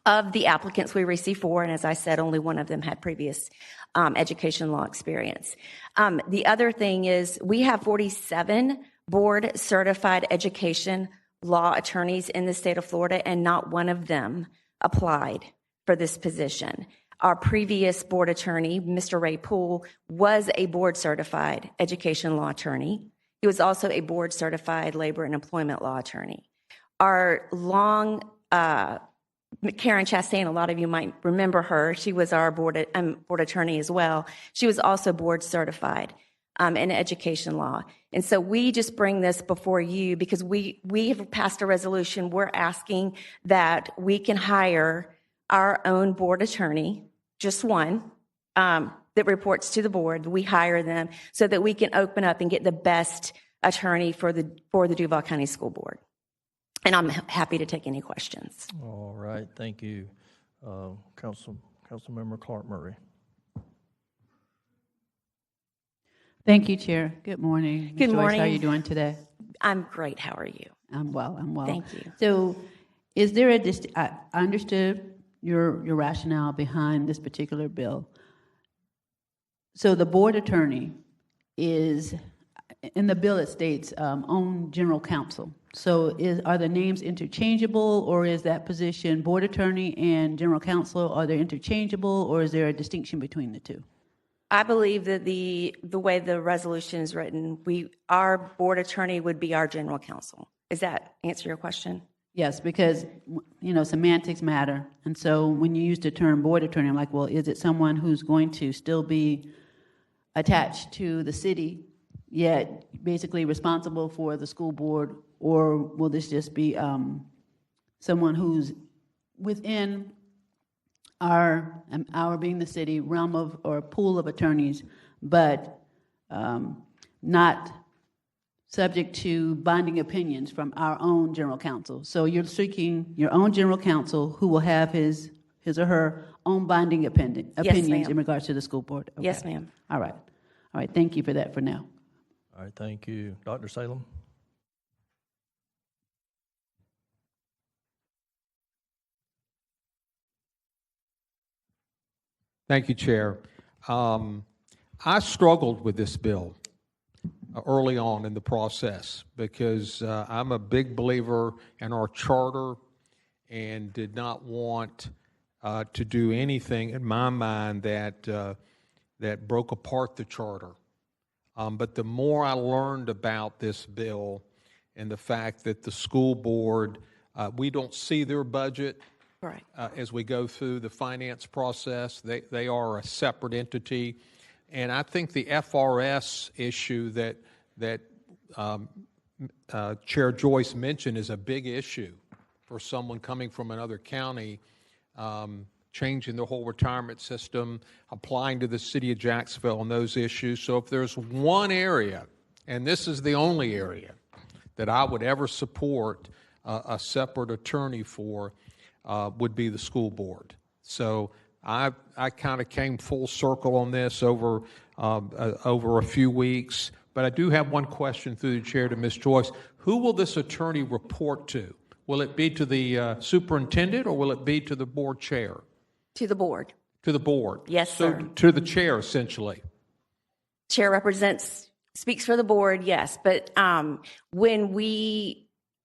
Of the applicants we received 4, and as I said, only one of them had previous education law experience. The other thing is we have 47 board certified education law attorneys in the state of Florida, and not one of them applied for this position. Our previous board attorney, Mr. Ray Poole, was a board certified education law attorney. He He was also a board-certified labor and employment law attorney. Our long, Karen Chastain, a lot of you might remember her. She was our board attorney as well. She was also board-certified in education law. And so we just bring this before you because we have passed a resolution. We're asking that we can hire our own board attorney, just one, that reports to the board. We hire them so that we can open up and get the best attorney for the Duval County School Board. And I'm happy to take any questions. All right, thank you. Councilmember Clark Murray. Thank you, Chair. Good morning. Good Ms. Joyce, morning. how are you doing today? I'm great. How are you? I'm well. Thank you. So is there I understood your rationale behind this particular bill. So the board attorney is, in the bill it states, own general counsel. So are the names interchangeable, or is that position board attorney and general counsel, are they interchangeable, or is there a distinction between the two? I believe that the way the resolution is written, our board attorney would be our general counsel. Does that answer your question? Yes, because, semantics matter. And so when you use the term board attorney, I'm like, well, is it someone who's going to still be attached to the city, yet basically responsible for the school board, or will this just be someone who's within our being the city realm of or pool of attorneys, but not subject to binding opinions from our own general counsel? So you're seeking your own general counsel who will have his or her own binding opinions ma'am. in regards to the school board? Okay. Yes, ma'am. All right. Thank you for that for now. All right, thank you. Dr. Salem? Thank you, Chair. I struggled with this bill early on in the process because I'm a big believer in our charter and did not want to do anything in my mind that broke apart the charter. But the more I learned about this bill and the fact that the school board, we don't see their budget. Right. As we go through the finance process, they are a separate entity. And I think the FRS issue that Chair Joyce mentioned is a big issue for someone coming from another county, changing the whole retirement system, applying to the city of Jacksonville on those issues. So if there's one area, and this is the only area that I would ever support a separate attorney for, would be the school board. So I kind of came full circle on this over a few weeks. But I do have one question through the chair to Ms. Joyce. Who will this attorney report to? Will it be to the superintendent, or will it be to the board chair? To the board. To the board. Yes, sir. So to the chair, essentially. Chair speaks for the board, yes. But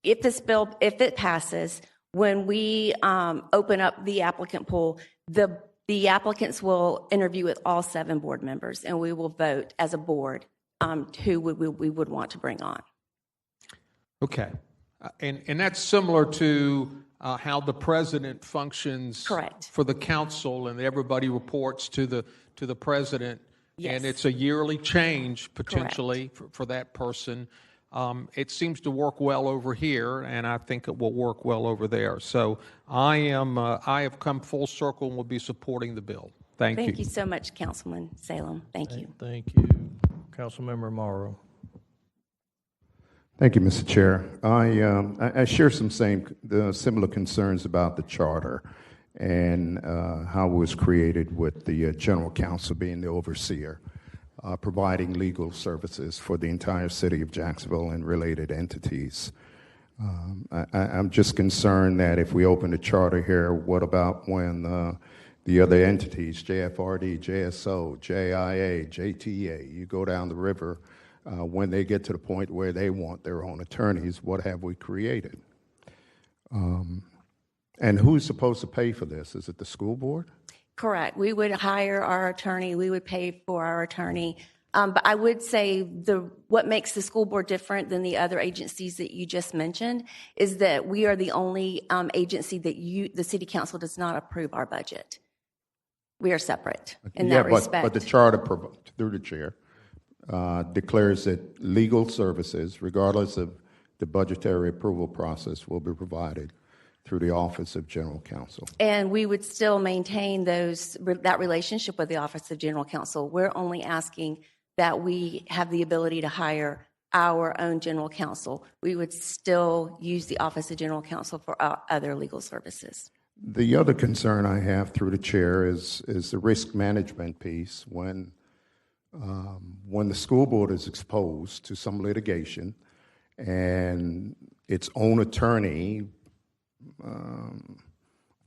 if it passes, when we open up the applicant pool, the applicants will interview with all 7 board members, and we will vote as a board who we would want to bring on. Okay. And that's similar to how the president functions. Correct. For the council, and everybody reports to the president. Yes. And it's a yearly change potentially for that person. It seems to work well over here, and I think it will work well over there. So I have come full circle and will be supporting the bill. Thank you. Thank you so much, Councilman Salem. Thank you. Thank you. Councilmember Morrow. Thank you, Mr. Chair. I share some similar concerns about the charter and how it was created with the general counsel being the overseer, providing legal services for the entire city of Jacksonville and related entities. I'm just concerned that if we open the charter here, what about when the other entities, JFRD, JSO, JIA, JTA, you go down the river, when they get to the point where they want their own attorneys, what have we created? And who's supposed to pay for this? Is it the school board? Correct. We would hire our attorney. We would pay for our attorney. But I would say what makes the school board different than the other agencies that you just mentioned is that we are the only agency that the city council does not approve our budget. We are separate in that respect. But the charter, through the chair, declares that legal services, regardless of the budgetary approval process, will be provided through the Office of General Counsel. And we would still maintain that relationship with the Office of General Counsel. We're only asking that we have the ability to hire our own general counsel. We would still use the Office of General Counsel for our other legal services. The other concern I have through the chair is the risk management piece. When the school board is exposed to some litigation and its own attorney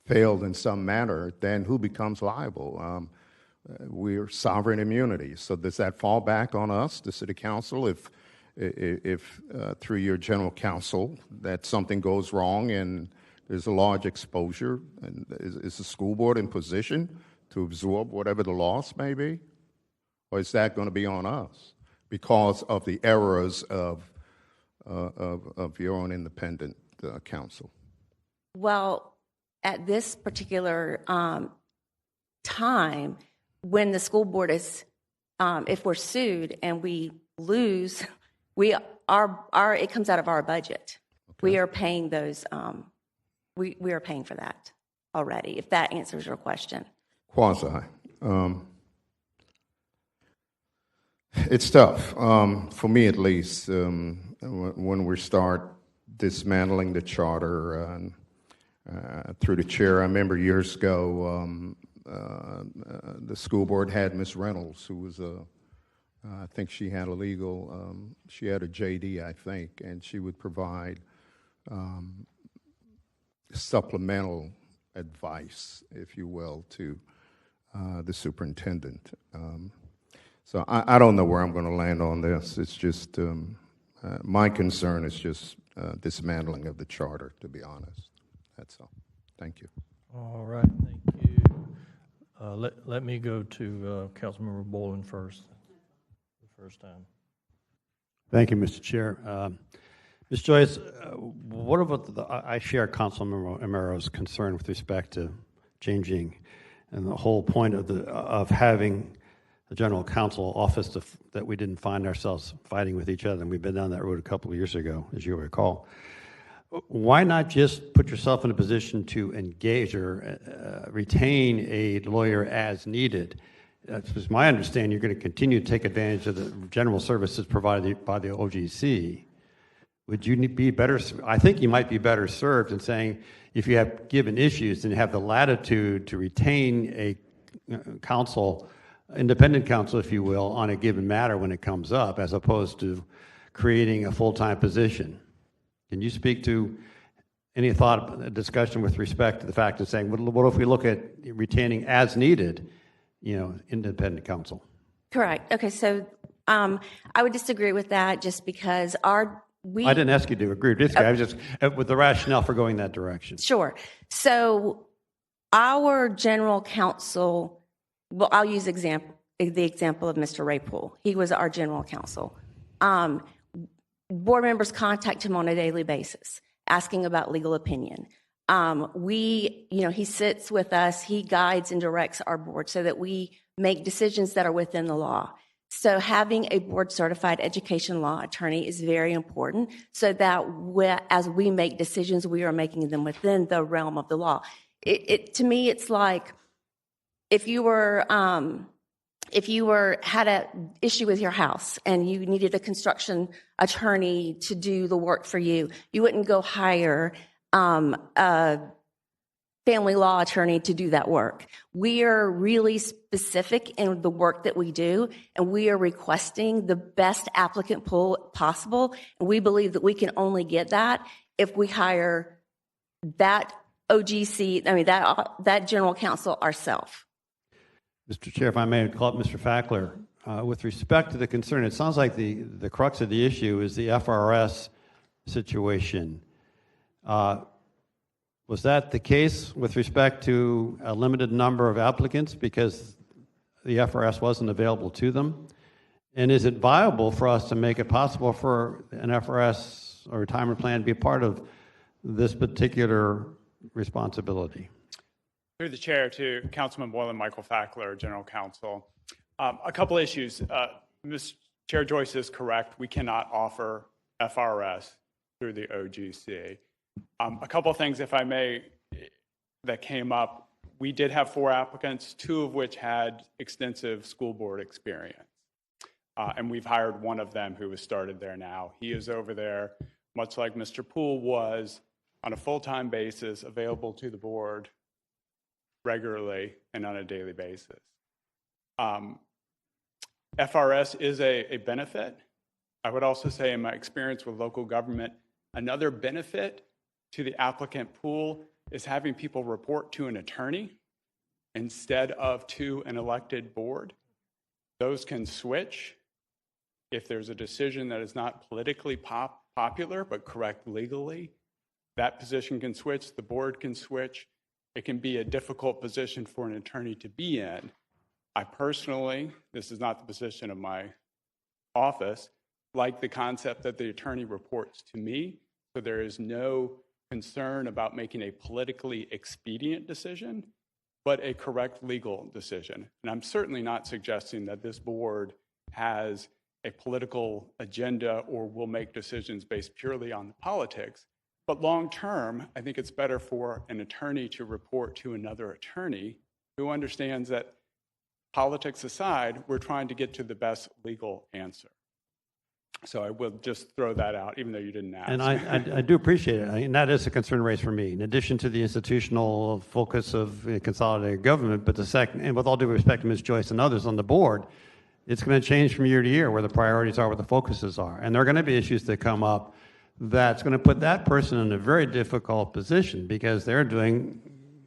failed in some manner, then who becomes liable? We're sovereign immunity. So does that fall back on us, the city council, if through your general counsel that something goes wrong and there's a large exposure, and is the school board in position to absorb whatever the loss may be? Or is that going to be on us because of the errors of your own independent counsel? Well, at this particular time, when the school board is, if we're sued and we lose, it comes out of our budget. Okay. We are paying those. We are paying for that already. If that answers your question. Quasi. It's tough for me, at least, when we start dismantling the charter. Through the chair, I remember years ago, the school board had Miss Reynolds, who was I think she had she had a JD, I think, and she would provide supplemental advice, if you will, to the superintendent. So I don't know where I'm going to land on this. It's just my concern is just dismantling of the charter, to be honest. That's all. Thank you. All right, thank you. Let me go to Councilmember Boland first, the first time. Thank you, Mr. Chair. Ms. Joyce, what about I share Councilmember Amero's concern with respect to changing, and the whole point of having the General Counsel office that we didn't find ourselves fighting with each other, and we've been down that road a couple of years ago, as you recall. Why not just put yourself in a position to engage or retain a lawyer as needed? It's my understanding you're going to continue to take advantage of the general services provided by the OGC. Would you be better? I think you might be better served in saying, if you have given issues and have the latitude to retain a counsel, independent counsel, if you will, on a given matter when it comes up, as opposed to creating a full-time position. Can you speak to any thought, discussion with respect to the fact of saying, what if we look at retaining as needed, independent counsel? Correct. Okay, so I would disagree with that just because I didn't ask you to agree with this guy. I was just with the rationale for going that direction. Sure. So our general counsel, well, I'll use the example of Mr. Raypool. He was our general counsel. Board members contact him on a daily basis, asking about legal opinion. He sits with us, he guides and directs our board so that we make decisions that are within the law. So having a board certified education law attorney is very important so that as we make decisions, we are making them within the realm of the law. To me, it's like if you had an issue with your house and you needed a construction attorney to do the work for you, you wouldn't go hire a family law attorney to do that work. We are really specific in the work that we do, and we are requesting the best applicant pool possible. And we believe that we can only get that if we hire that that general counsel ourselves. Mr. Chair, if I may call up Mr. Fackler. With respect to the concern, it sounds like the crux of the issue is the FRS situation. Was that the case with respect to a limited number of applicants because the FRS wasn't available to them? And is it viable for us to make it possible for an FRS or retirement plan to be a part of this particular responsibility? Through the chair to Councilman Boyle and Michael Fackler, General Counsel. A couple issues. Ms. Chair Joyce is correct. We cannot offer FRS through the OGC. A couple things, if I may, that came up. We did have 4 applicants, 2 of which had extensive school board experience. And we've hired one of them who has started there now. He is over there, much like Mr. Poole was, on a full-time basis, available to the board regularly and on a daily basis. FRS is a benefit. I would also say, in my experience with local government, another benefit to the applicant pool is having people report to an attorney instead of to an elected board. Those can switch if there's a decision that is not politically popular but correct legally. That position can switch, the board can switch. It can be a difficult position for an attorney to be in. I personally, this is not the position of my office, like the concept that the attorney reports to me, so there is no concern about making a politically expedient decision, but a correct legal decision. And I'm certainly not suggesting that this board has a political agenda or will make decisions based purely on the politics. But long term, I think it's better for an attorney to report to another attorney who understands that, politics aside, we're trying to get to the best legal answer. So I will just throw that out, even though you didn't ask. And I do appreciate it. And that is a concern raised for me, in addition to the institutional focus of consolidated government. But the second, and with all due respect to Ms. Joyce and others on the board, it's going to change from year to year where the priorities are, where the focuses are. And there are going to be issues that come up that's going to put that person in a very difficult position because they're doing,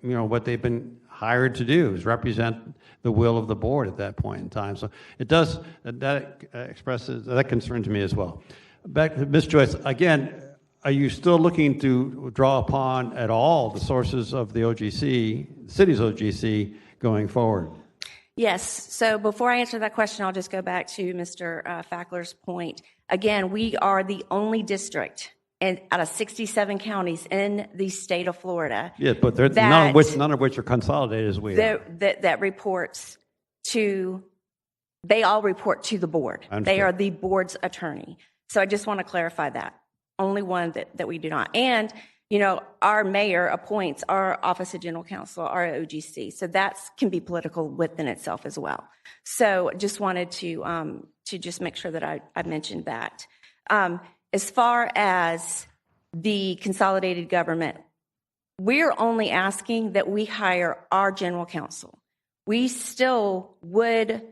what they've been hired to do, is represent the will of the board at that point in time. So it does, that expresses, that concern to me as well. Back to Ms. Joyce, again, are you still looking to draw upon at all the sources of the OGC, the city's OGC, going forward? Yes. So before I answer that question, I'll just go back to Mr. Fackler's point. Again, we are the only district out of 67 counties in the state of Florida. Yes, but none of which are consolidated as we are. That reports to, they all report to the board. They are the board's attorney. So I just want to clarify that. Only one that we do not. And, our mayor appoints our Office of General Counsel, our OGC. So that can be political within itself as well. So just wanted to just make sure that I mentioned that. As far as the consolidated government, we're only asking that we hire our general counsel. We still would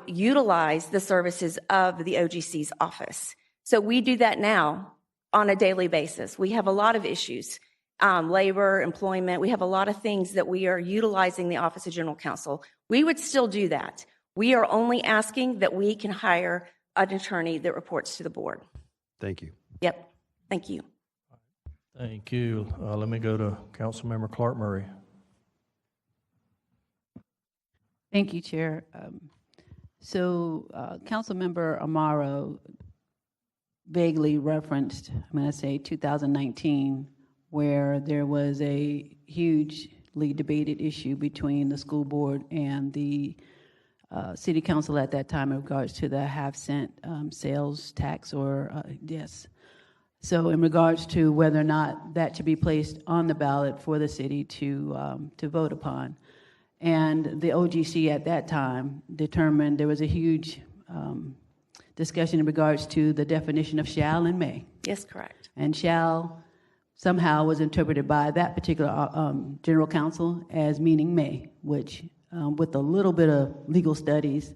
utilize the services of the OGC's office. So we do that now on a daily basis. We have a lot of issues, labor, employment. We have a lot of things that we are utilizing the Office of General Counsel. We would still do that. We are only asking that we can hire an attorney that reports to the board. Thank you. Yep. Thank you. Thank you. Let me go to Councilmember Clark Murray. Thank you, Chair. Councilmember Amaro vaguely referenced, I'm going to say 2019, where there was a hugely debated issue between the school board and the city council at that time in regards to the half-cent sales tax, yes. So in regards to whether or not that should be placed on the ballot for the city to vote upon. And the OGC at that time determined there was a huge discussion in regards to the definition of shall and may. Yes, correct. And shall somehow was interpreted by that particular general counsel as meaning may, which with a little bit of legal studies,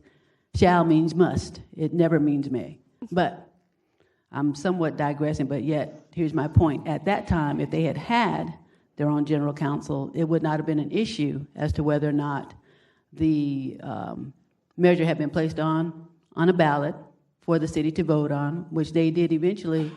shall means must. It never means may. But I'm somewhat digressing, but yet here's my point. At that time, if they had their own general counsel, it would not have been an issue as to whether or not the measure had been placed on a ballot for the city to vote on, which they did eventually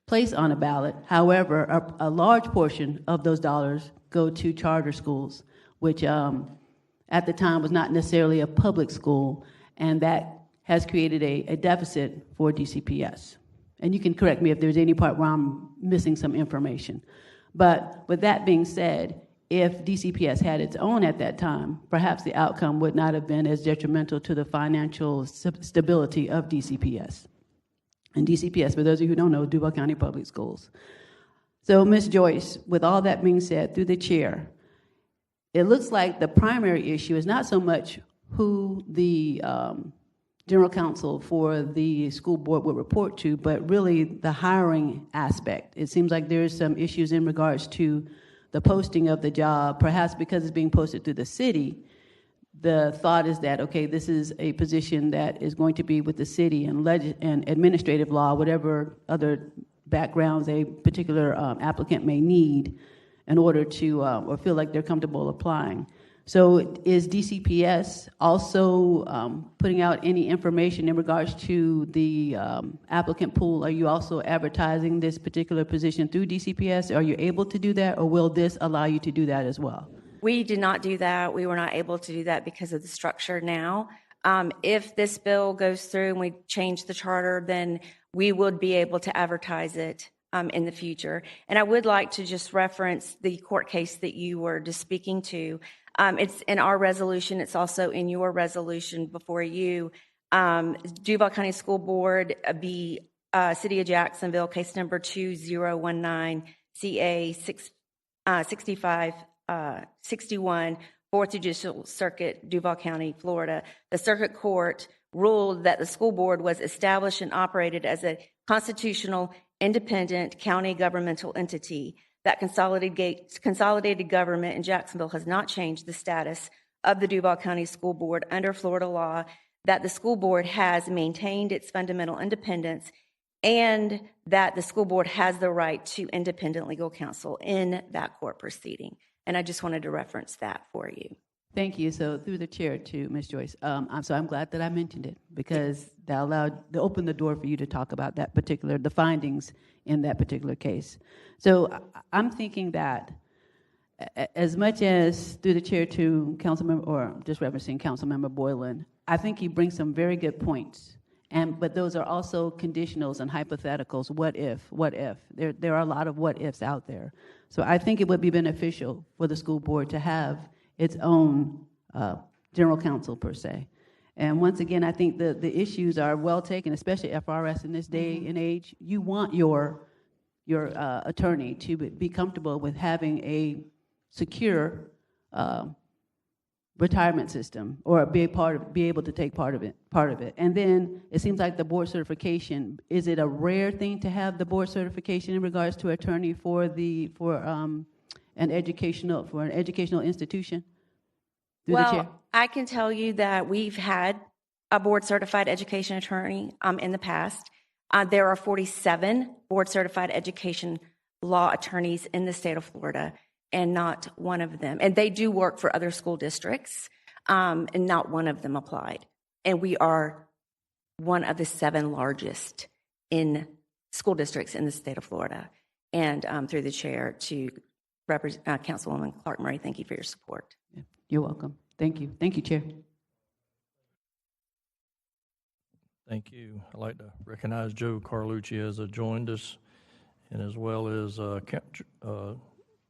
place on a ballot. However, a large portion of those dollars go to charter schools, which at the time was not necessarily a public school, and that has created a deficit for DCPS. And you can correct me if there's any part where I'm missing some information. But with that being said, if DCPS had its own at that time, perhaps the outcome would not have been as detrimental to the financial stability of DCPS. And DCPS, for those of you who don't know, Duval County Public Schools. So, Ms. Joyce, with all that being said, through the chair, it looks like the primary issue is not so much who the general counsel for the school board would report to, but really the hiring aspect. It seems like there's some issues in regards to the posting of the job, perhaps because it's being posted through the city. The thought is that, okay, this is a position that is going to be with the city and administrative law, whatever other backgrounds a particular applicant may need in order to, or feel like they're comfortable applying. So is DCPS also putting out any information in regards to the applicant pool? Are you also advertising this particular position through DCPS? Are you able to do that, or will this allow you to do that as well? We did not do that. We were not able to do that because of the structure now. If this bill goes through and we change the charter, then we would be able to advertise it in the future. And I would like to just reference the court case that you were just speaking to. It's in our resolution. It's also in your resolution before you. Duval County School Board, City of Jacksonville, case number 2019 CA 6561, 4th Judicial Circuit, Duval County, Florida. The circuit court ruled that the school board was established and operated as a constitutional, independent county governmental entity. That consolidated government in Jacksonville has not changed the status of the Duval County School Board under Florida law, that the school board has maintained its fundamental independence, and that the school board has the right to independent legal counsel in that court proceeding. And I just wanted to reference that for you. Thank you. So through the chair to Ms. Joyce, I'm glad that I mentioned it, because that opened the door for you to talk about the findings in that particular case. So I'm thinking that as much as through the chair to Councilmember, or just referencing Councilmember Boylan, I think he brings some very good points. But those are also conditionals and hypotheticals. What if? There are a lot of what ifs out there. So I think it would be beneficial for the school board to have its own general counsel per se. And once again, I think the issues are well taken, especially FRS in this day and age. You want your attorney to be comfortable with having a secure retirement system, or be able to take part of it. And then it seems like the board certification, is it a rare thing to have the board certification in regards to attorney for an educational institution? Well, I can tell you that we've had a board certified education attorney in the past. There are 47 board certified education law attorneys in the state of Florida, and not one of them, and they do work for other school districts, and not one of them applied. And we are one of the 7 largest in school districts in the state of Florida. And through the chair to Councilwoman Clark Murray, thank you for your support. You're welcome. Thank you. Thank you, Chair. Thank you. I'd like to recognize Joe Carlucci has joined us, and as well as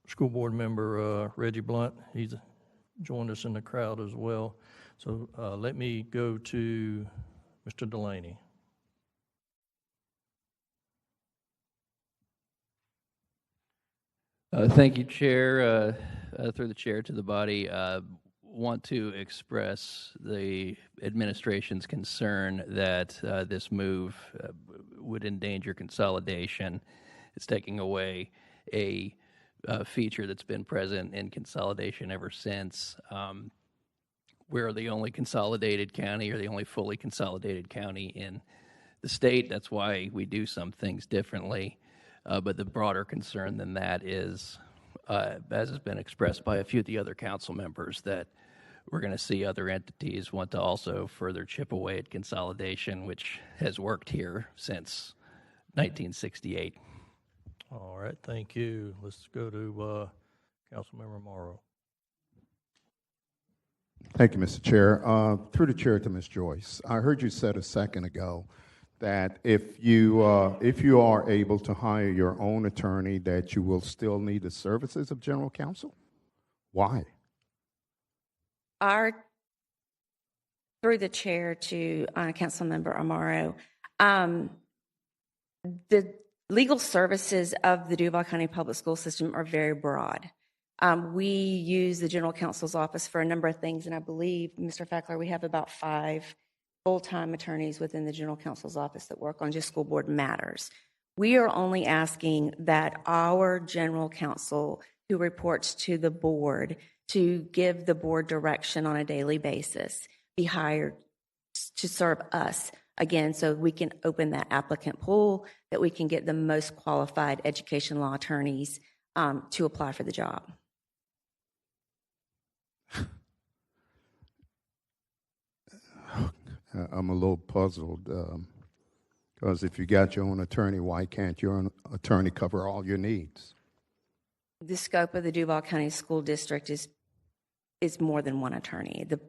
school board member Reggie Blunt. He's joined us in the crowd as well. So let me go to Mr. Delaney. Thank you, Chair. Through the chair to the body, want to express the administration's concern that this move would endanger consolidation. It's taking away a feature that's been present in consolidation ever since. We're the only consolidated county, or the only fully consolidated county in the state. That's why we do some things differently. But the broader concern than that is, as has been expressed by a few of the other council members, that we're going to see other entities want to also further chip away at consolidation, which has worked here since 1968. All right, thank you. Let's go to Councilmember Morrow. Thank you, Mr. Chair. Through the chair to Ms. Joyce, I heard you said a second ago that if you are able to hire your own attorney, that you will still need the services of general counsel. Why? Through the chair to Councilmember Amaro, the legal services of the Duval County Public School System are very broad. We use the general counsel's office for a number of things, and I believe, Mr. Fackler, we have about 5 full-time attorneys within the general counsel's office that work on just school board matters. We are only asking that our general counsel, who reports to the board to give the board direction on a daily basis, be hired to serve us again, so we can open that applicant pool, that we can get the most qualified education law attorneys to apply for the job. I'm a little puzzled because if you got your own attorney, why can't your own attorney cover all your needs? The scope of the Duval County School District is more than one attorney. The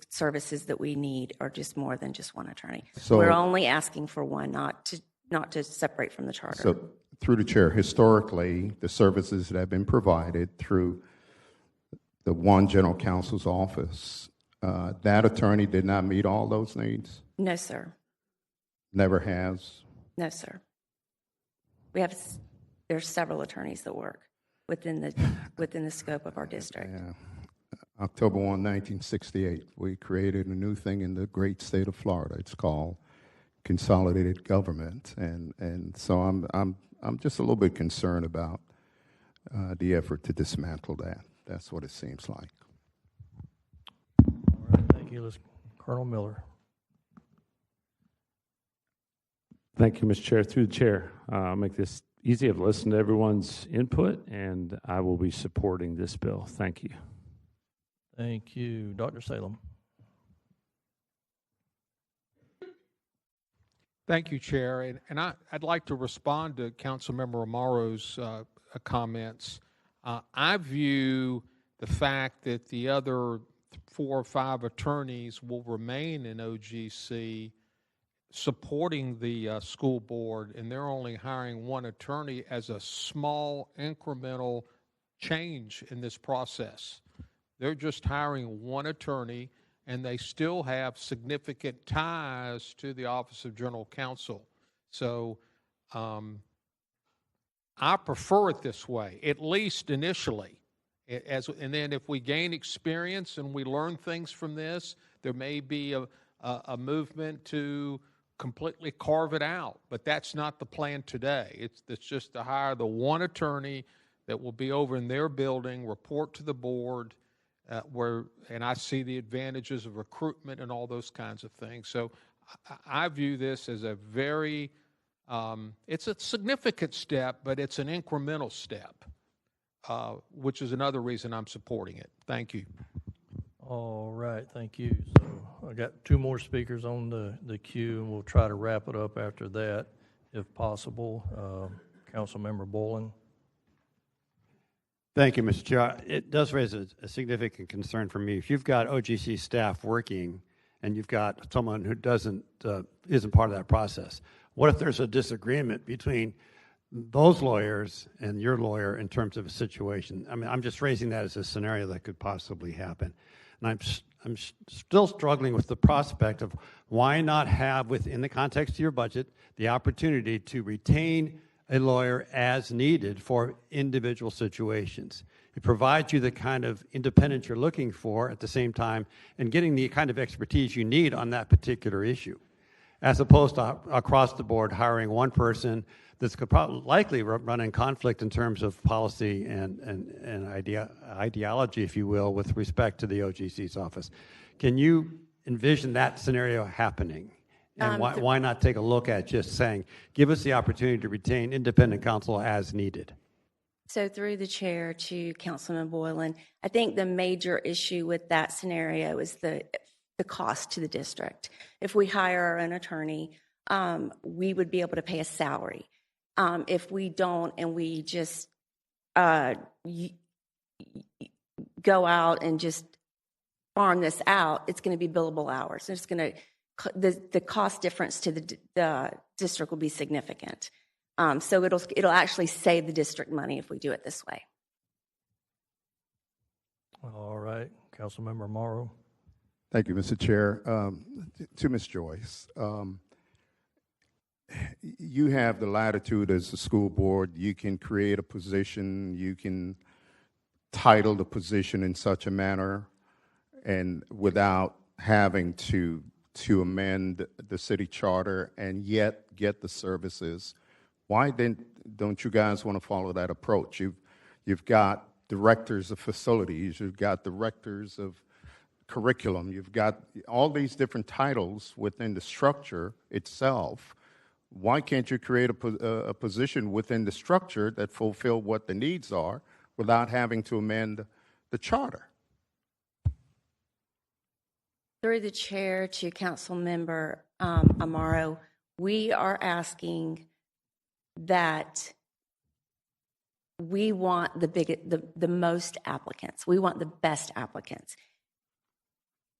services that we need are just more than just one attorney. So we're only asking for one, not to separate from the charter. So, through the chair, historically, the services that have been provided through the one general counsel's office, that attorney did not meet all those needs? No, sir. Never has? No, sir. There's several attorneys that work within the scope of our district. Yeah. October 1, 1968, we created a new thing in the great state of Florida. It's called consolidated government, and so I'm just a little bit concerned about the effort to dismantle that. That's what it seems like. All right, thank you. Colonel Miller. Thank you, Mr. Chair. Through the chair, I'll make this easy. I've listened to everyone's input, and I will be supporting this bill. Thank you. Thank you. Dr. Salem. Thank you, Chair. And I'd like to respond to Councilmember Amaro's comments. I view the fact that the other 4 or 5 attorneys will remain in OGC supporting the school board, and they're only hiring one attorney as a small incremental change in this process. They're just hiring one attorney, and they still have significant ties to the Office of General Counsel. So I prefer it this way, at least initially. And then if we gain experience and we learn things from this, there may be a movement to completely carve it out. But that's not the plan today. It's just to hire the one attorney that will be over in their building, report to the board, and I see the advantages of recruitment and all those kinds of things. So I view this as a very, it's a significant step, but it's an incremental step, which is another reason I'm supporting it. Thank you. All right, thank you. So I got 2 more speakers on the queue, and we'll try to wrap it up after that, if possible. Councilmember Boylan. Thank you, Mr. Chair. It does raise a significant concern for me. If you've got OGC staff working and you've got someone who isn't part of that process, what if there's a disagreement between those lawyers and your lawyer in terms of a situation? I mean, I'm just raising that as a scenario that could possibly happen. And I'm still struggling with the prospect of why not have, within the context of your budget, the opportunity to retain a lawyer as needed for individual situations. It provides you the kind of independence you're looking for at the same time and getting the kind of expertise you need on that particular issue, as opposed to across the board hiring one person that's likely run in conflict in terms of policy and ideology, if you will, with respect to the OGC's office. Can you envision that scenario happening? And why not take a look at just saying, give us the opportunity to retain independent counsel as needed? So through the chair to Councilman Boylan, I think the major issue with that scenario is the cost to the district. If we hire an attorney, we would be able to pay a salary. If we don't and we just go out and just farm this out, it's going to be billable hours. It's going to, the cost difference to the district will be significant. So it'll actually save the district money if we do it this way. All right, Councilmember Morrow. Thank you, Mr. Chair. To Ms. Joyce, you have the latitude as the school board. You can create a position, you can title the position in such a manner, and without having to amend the city charter and yet get the services. Why then don't you guys want to follow that approach? You've got directors of facilities, you've got directors of curriculum, you've got all these different titles within the structure itself. Why can't you create a position within the structure that fulfill what the needs are without having to amend the charter? Through the chair to Council Member Amaro, we are asking that we want the most applicants. We want the best applicants.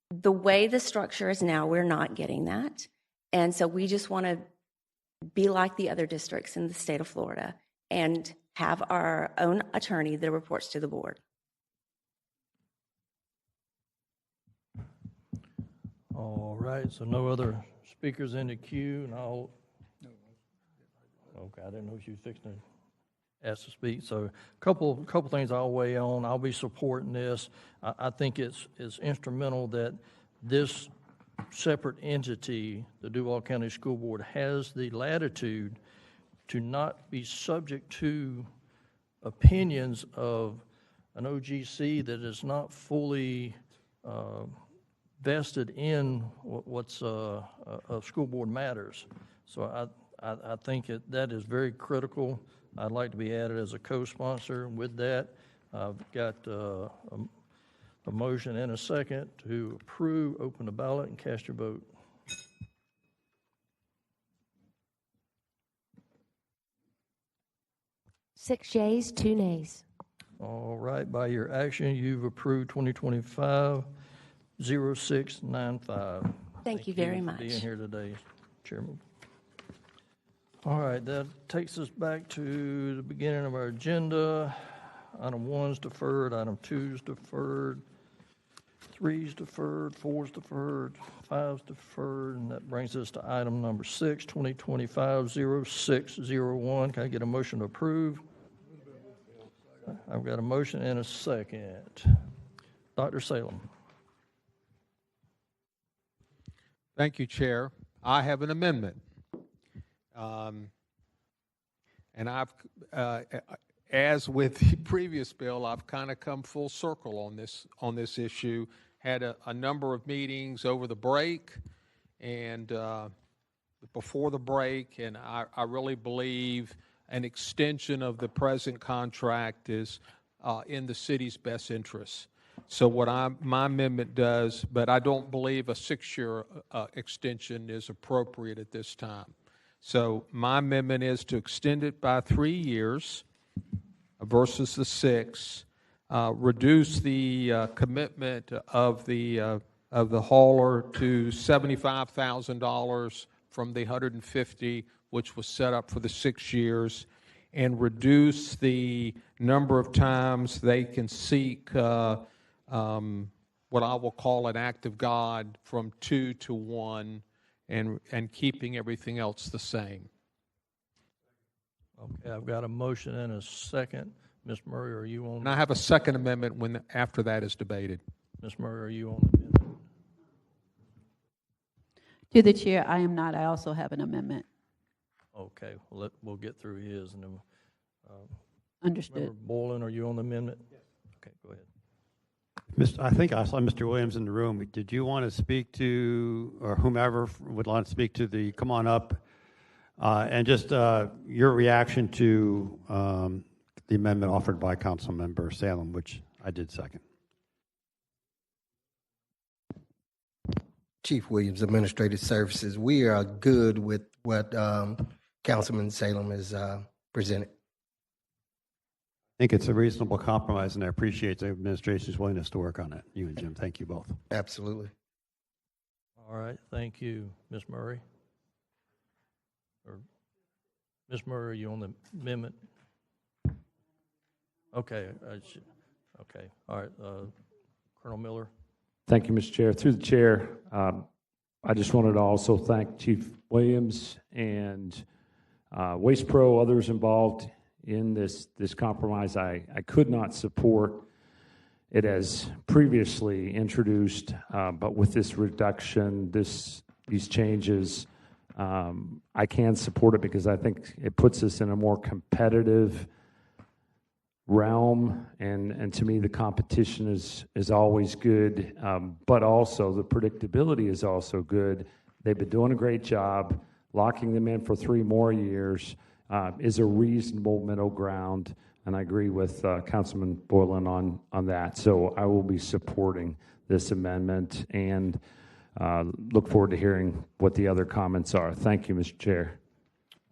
The way the structure is now, we're not getting that. And so we just want to be like the other districts in the state of Florida and have our own attorney that reports to the board. All right, so no other speakers in the queue, and I'll. Okay, I didn't know she was fixing to ask to speak. So a couple things I'll weigh on. I'll be supporting this. I think it's instrumental that this separate entity, the Duval County School Board, has the latitude to not be subject to opinions of an OGC that is not fully vested in what's of school board matters. So I think that is very critical. I'd like to be added as a co-sponsor. With that, I've got a motion and a second to approve. Open the ballot and cast your vote. Six yeas, 2 nays. All right, by your action, you've approved 2025-0695. Thank you very for much. being here today, Chairman. All right, that takes us back to the beginning of our agenda. Item 1's deferred, item 2's deferred, 3's deferred, 4's deferred, 5's deferred, and that brings us to item number 6, 2025-0601. Can I get a motion to approve? I've got a motion and a second. Dr. Salem. Thank you, Chair. I have an amendment. And I've, as with the previous bill, I've kind of come full circle on this issue. Had a number of meetings over the break and before the break, and I really believe an extension of the present contract is in the city's best interest. So what my amendment does, but I don't believe a 6-year extension is appropriate at this time. So my amendment is to extend it by 3 years versus the 6, reduce the commitment of the hauler to $75,000 from the $150,000, which was set up for the 6 years, and reduce the number of times they can seek what I will call an act of God from 2 to 1. And keeping everything else the same. Okay, I've got a motion and a second. Ms. Murray, are you on? And I have a second amendment after that is debated. Ms. Murray, are you on the amendment? To the chair, I am not. I also have an amendment. Okay, we'll get through his and then. Understood. Member Boylan, are you on the amendment? Yes. Okay, go ahead. I think I saw Mr. Williams in the room. Did you want to speak to, or whomever would want to speak to the, come on up, and just your reaction to the amendment offered by Councilmember Salem, which I did second. Chief Williams, Administrative Services. We are good with what Councilman Salem has presented. think it's a reasonable compromise, and I appreciate the administration's willingness to work on it. You and Jim, thank you both. Absolutely. All right, thank you, Ms. Murray. Or Ms. Murray, you on the amendment? Okay, okay, all right, Colonel Miller. Thank you, Mr. Chair. Through the chair, I just wanted to also thank Chief Williams and Waste Pro, others involved in this compromise. I could not support it as previously introduced, but with this reduction, these changes, I can support it because I think it puts us in a more competitive realm, and to me the competition is always good, but also the predictability is also good. They've been doing a great job. Locking them in for 3 more years is a reasonable middle ground, and I agree with Councilman Boylan on that. So I will be supporting this amendment and look forward to hearing what the other comments are. Thank you, Mr. Chair.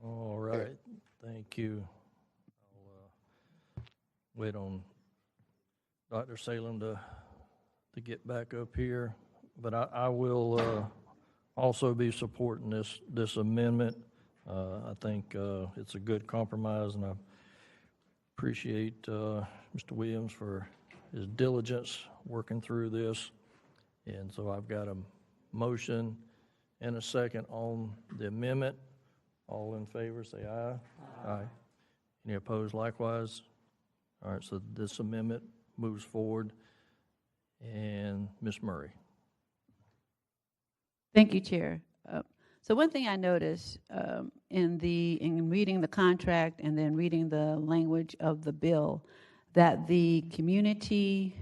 All right, thank you. Wait on Dr. Salem to get back up here, but I will also be supporting this amendment. I think it's a good compromise, and I appreciate Mr. Williams for his diligence working through this. And so I've got a motion and a second on the amendment. All in favor, say aye. Aye. Any opposed likewise? All right, so this amendment moves forward. And Ms. Murray. Thank you, Chair. So one thing I noticed in reading the contract and then reading the language of the bill, that the community,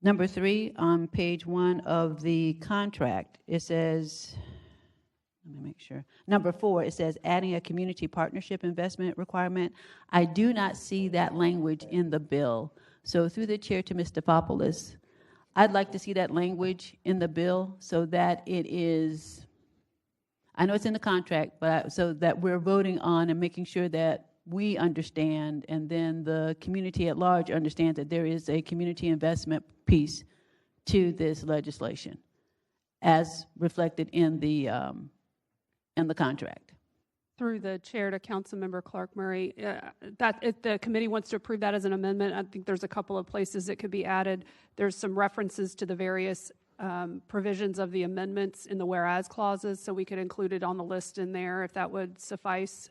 number 3 on page 1 of the contract, it says, let me make sure. Number 4, it says adding a community partnership investment requirement. I do not see that language in the bill. So through the chair to Mr. Popoulis, I'd like to see that language in the bill so that it is, I know it's in the contract, but so that we're voting on and making sure that we understand, and then the community at large understands that there is a community investment piece to this legislation as reflected in the contract. Through the chair to Councilmember Clark Murray, that if the committee wants to approve that as an amendment, I think there's a couple of places it could be added. There's some references to the various provisions of the amendments in the whereas clauses, so we could include it on the list in there if that would suffice.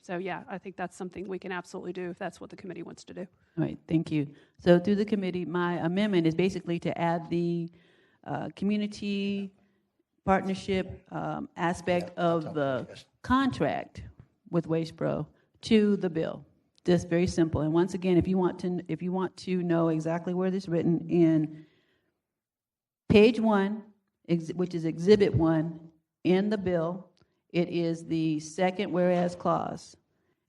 So yeah, I think that's something we can absolutely do if that's what the committee wants to do. All right, thank you. So through the committee, my amendment is basically to add the community partnership aspect of the contract with Waste Pro to the bill. Just very simple. And once again, if you want to know exactly where this is written, in page 1, which is Exhibit 1 in the bill, it is the second whereas clause,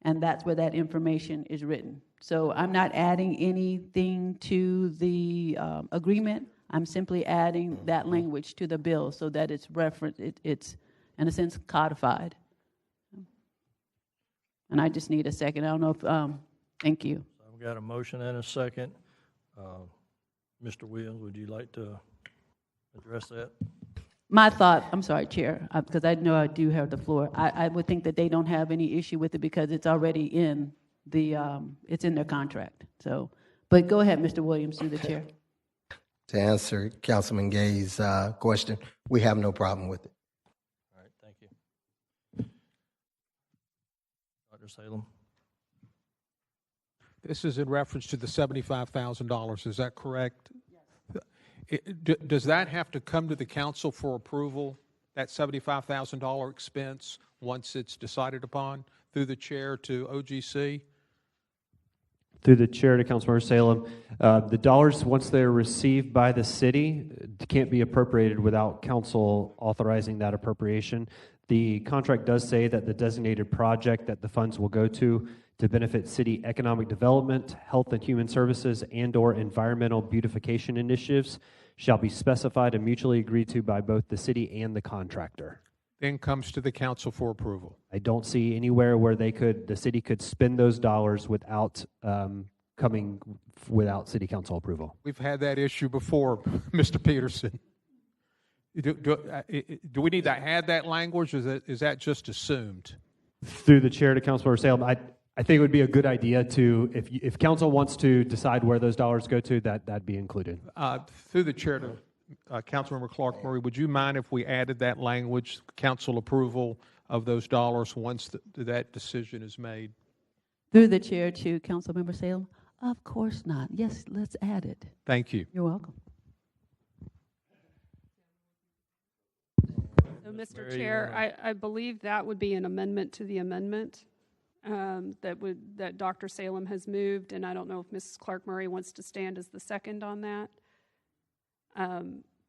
and that's where that information is written. So I'm not adding anything to the agreement. I'm simply adding that language to the bill so that it's referenced, it's in a sense codified. And I just need a second. I don't know if, thank you. I've got a motion and a second. Mr. Williams, would you like to address that? My thought, I'm sorry, Chair, because I know I do have the floor. I would think that they don't have any issue with it because it's already in the, it's in their contract. So, but go ahead, Mr. Williams, through the chair. To answer Councilman Gay's question, we have no problem with it. All right, thank you. Dr. Salem. This is in reference to the $75,000, is that correct? Yes. Does that have to come to the council for approval, that $75,000 expense, once it's decided upon, through the chair to OGC? Through the chair to Councilmember Salem, the dollars, once they're received by the city, can't be appropriated without council authorizing that appropriation. The contract does say that the designated project that the funds will go to benefit city economic development, health and human services, and/or environmental beautification initiatives shall be specified and mutually agreed to by both the city and the contractor. then comes to the council for approval. I don't see anywhere where the city could spend those dollars without without city council approval. We've had that issue before, Mr. Peterson. Do we need to add that language, or is that just assumed? Through the chair to Councilmember Salem, I think it would be a good idea to, if council wants to decide where those dollars go to, that'd be included. Through the chair to Councilmember Clark Murray, would you mind if we added that language, council approval of those dollars once that decision is made? Through the chair to Councilmember Salem, of course not. Yes, let's add it. Thank you. You're welcome. So, Mr. Chair, I believe that would be an amendment to the amendment that Dr. Salem has moved, and I don't know if Mrs. Clark Murray wants to stand as the second on that.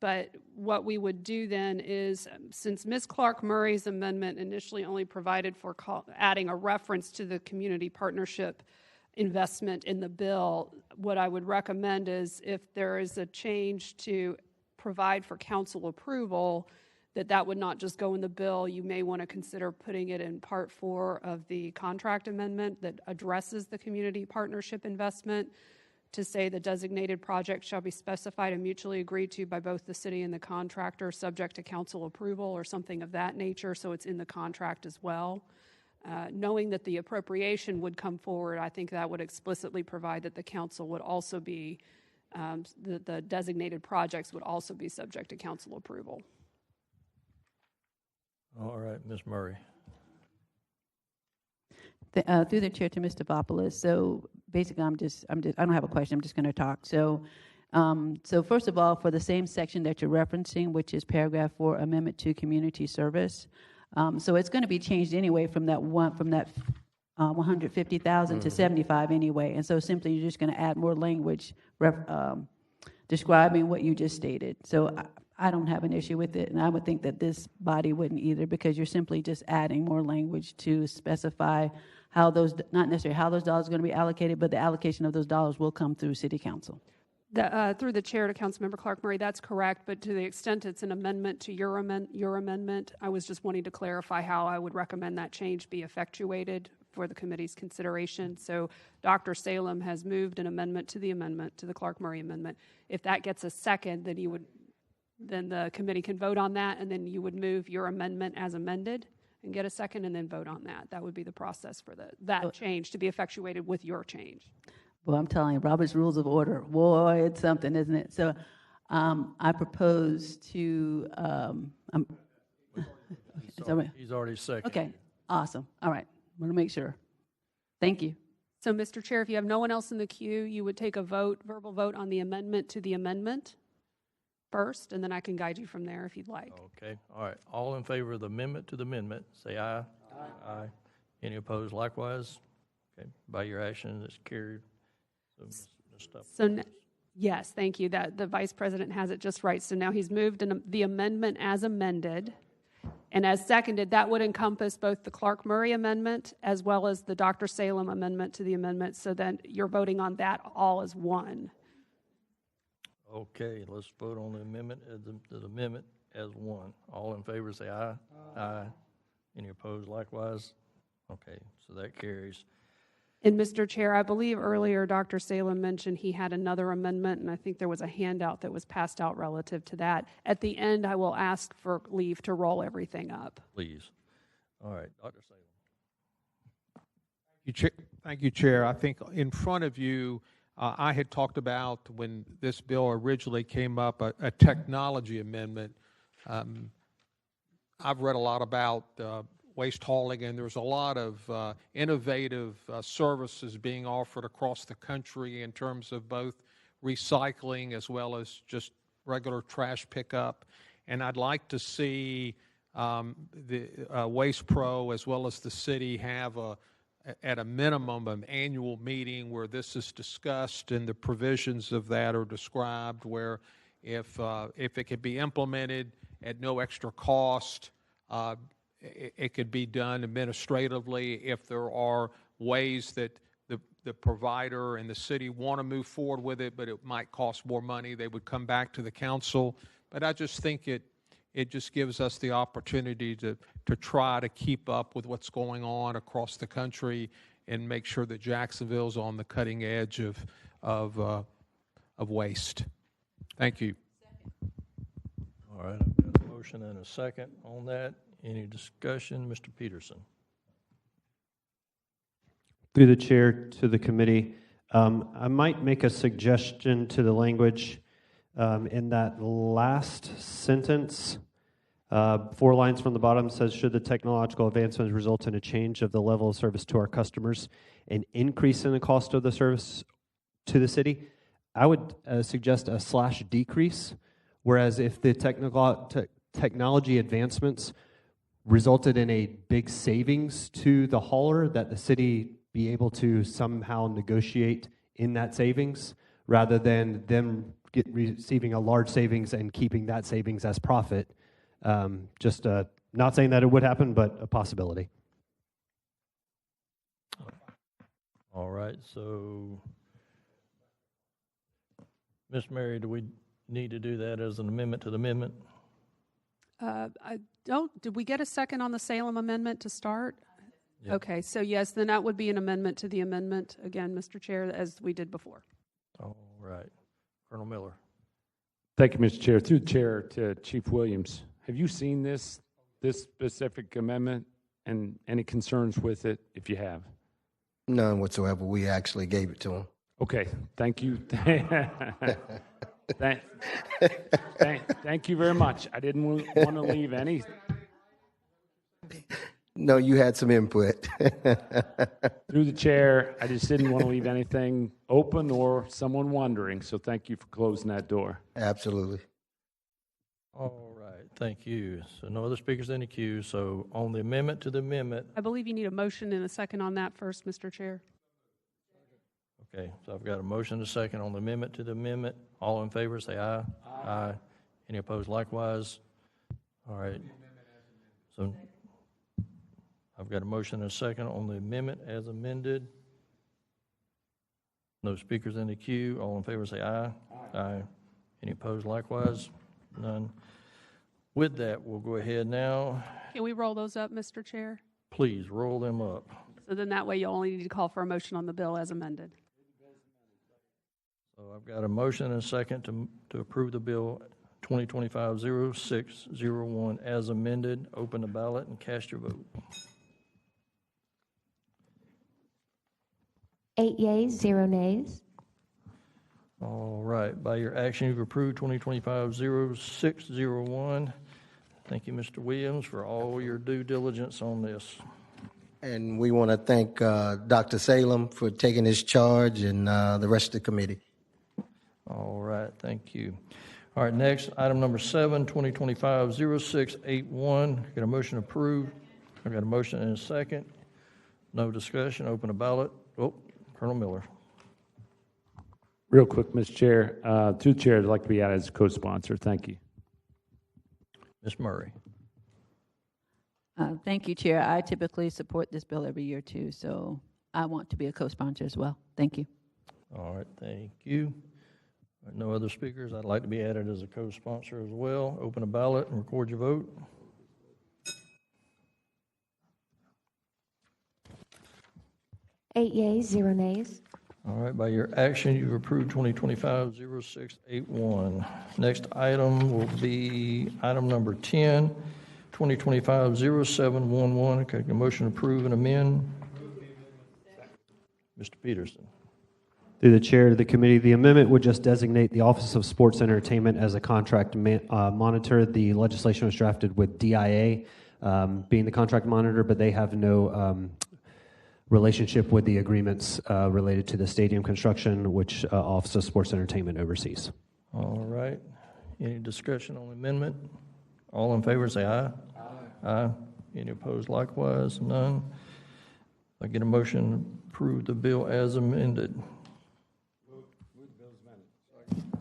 But what we would do then is, since Ms. Clark Murray's amendment initially only provided for adding a reference to the community partnership investment in the bill, what I would recommend is if there is a change to provide for council approval, that would not just go in the bill. You may want to consider putting it in Part 4 of the contract amendment that addresses the community partnership investment, to say the designated project shall be specified and mutually agreed to by both the city and the contractor, subject to council approval or something of that nature, so it's in the contract as well. Knowing that the appropriation would come forward, I think that would explicitly provide that the council would also be, the designated projects would also be subject to council approval. All right, Ms. Murray. Through the chair to Mr. Bopoulos. So basically, I don't have a question. I'm just going to talk. So first of all, for the same section that you're referencing, which is paragraph 4, amendment to community service. So it's going to be changed anyway from that 150,000 to 75 anyway. And so simply, you're just going to add more language describing what you just stated. So I don't have an issue with it, and I would think that this body wouldn't either, because you're simply just adding more language to specify how those, not necessarily how those dollars are going to be allocated, but the allocation of those dollars will come through city council. Through the chair to Councilmember Clark Murray, that's correct, but to the extent it's an amendment to your amendment, I was just wanting to clarify how I would recommend that change be effectuated for the committee's consideration. So Dr. Salem has moved an amendment, to the Clark Murray amendment. If that gets a second, then the committee can vote on that, and then you would move your amendment as amended and get a second and then vote on that. That would be the process for that change to be effectuated with your change. Well, I'm telling you, Robert's Rules of Order, boy, it's something, isn't it? So I propose to... He's already second. Okay, awesome. All right, want to make sure. Thank you. So, Mr. Chair, if you have no one else in the queue, you would take a verbal vote on the amendment to the amendment first, and then I can guide you from there if you'd like. Okay, all right. All in favor of the amendment to the amendment, say aye. Aye. Any opposed likewise? Okay, by your action, it's carried. Yes, thank you. That the Vice President has it just right. So now he's moved the amendment as amended, and as seconded, that would encompass both the Clark Murray amendment as well as the Dr. Salem amendment to the amendment, so then you're voting on that all as one. Okay, let's vote on the amendment as one. All in favor say aye. Aye. Any opposed likewise? Okay, so that carries. And Mr. Chair, I believe earlier Dr. Salem mentioned he had another amendment, and I think there was a handout that was passed out relative to that. At the end, I will ask for leave to roll everything up. Please. All right, Dr. Salem. Thank you, Chair. I think in front of you, I had talked about, when this bill originally came up, a technology amendment. I've read a lot about waste hauling, and there's a lot of innovative services being offered across the country in terms of both recycling as well as just regular trash pickup. And I'd like to see the Waste Pro as well as the city have at a minimum, an annual meeting where this is discussed and the provisions of that are described, where if it could be implemented at no extra cost, it could be done administratively. If there are ways that the provider and the city want to move forward with it, but it might cost more money, they would come back to the council. But I just think it It just gives us the opportunity to try to keep up with what's going on across the country and make sure that Jacksonville's on the cutting edge of waste. Thank you. All right, I've got a motion and a second on that. Any discussion? Mr. Peterson. Through the chair to the committee, I might make a suggestion to the language in that last sentence. 4 lines from the bottom says, should the technological advancements result in a change of the level of service to our customers, an increase in the cost of the service to the city, I would suggest a / decrease, whereas if the technology advancements resulted in a big savings to the hauler, that the city be able to somehow negotiate in that savings, rather than them receiving a large savings and keeping that savings as profit. Just not saying that it would happen, but a possibility. All right, so, Ms. Mary, do we need to do that as an amendment to the amendment? Did we get a second on the Salem amendment to start? Yep. Okay, so yes, then that would be an amendment to the amendment, again, Mr. Chair, as we did before. All right. Colonel Miller. Thank you, Mr. Chair. Through the chair to Chief Williams. Have you seen this specific amendment and any concerns with it, if you have? None whatsoever. We actually gave it to him. Okay, thank you. Thank you very much. I didn't want to leave any. No, you had some input. Through the chair, I just didn't want to leave anything open or someone wondering, so thank you for closing that door. Absolutely. All right, thank you. So no other speakers in the queue. So on the amendment to the amendment. I believe you need a motion and a second on that first, Mr. Chair. Okay, so I've got a motion and a second on the amendment to the amendment. All in favor, say aye. Aye. Aye. Any opposed likewise? All right. So I've got a motion and a second on the amendment as amended. No speakers in the queue. All in favor say aye. Aye. Aye. Any opposed likewise? None. With that, we'll go ahead now. Can we roll those up, Mr. Chair? Please roll them up. So then that way you only need to call for a motion on the bill as amended. So I've got a motion and a second to approve the bill 2025-0601 as amended. Open the ballot and cast your vote. 8 yeas, 0 nays. All right. By your action, you've approved 2025-0601. Thank you, Mr. Williams, for all your due diligence on this. And we want to thank Dr. Salem for taking his charge and the rest of the committee. All right. Thank you. All right. Next, item number 7, 2025-0681. Got a motion approved. I've got a motion and a second. No discussion. Open a ballot. Oh, Colonel Miller. Real quick, Mr. Chair. Through the chair, I'd like to be added as a co-sponsor. Thank you. Ms. Murray. Thank you, Chair. I typically support this bill every year, too, so I want to be a co-sponsor as well. Thank you. All right. Thank you. No other speakers. I'd like to be added as a co-sponsor as well. Open a ballot and record your vote. Eight yeas, 0 nays. All right, by your action, you've approved 2025-0681. Next item will be item number 10, 2025-0711. Okay, a motion to approve and amend. Mr. Peterson. Through the chair to the committee, the amendment would just designate the Office of Sports Entertainment as a contract monitor. The legislation was drafted with DIA being the contract monitor, but they have no relationship with the agreements related to the stadium construction, which Office of Sports Entertainment oversees. All right. Any discussion on the amendment? All in favor say aye. Aye. Aye. Any opposed likewise? None. I get a motion to approve the bill as amended.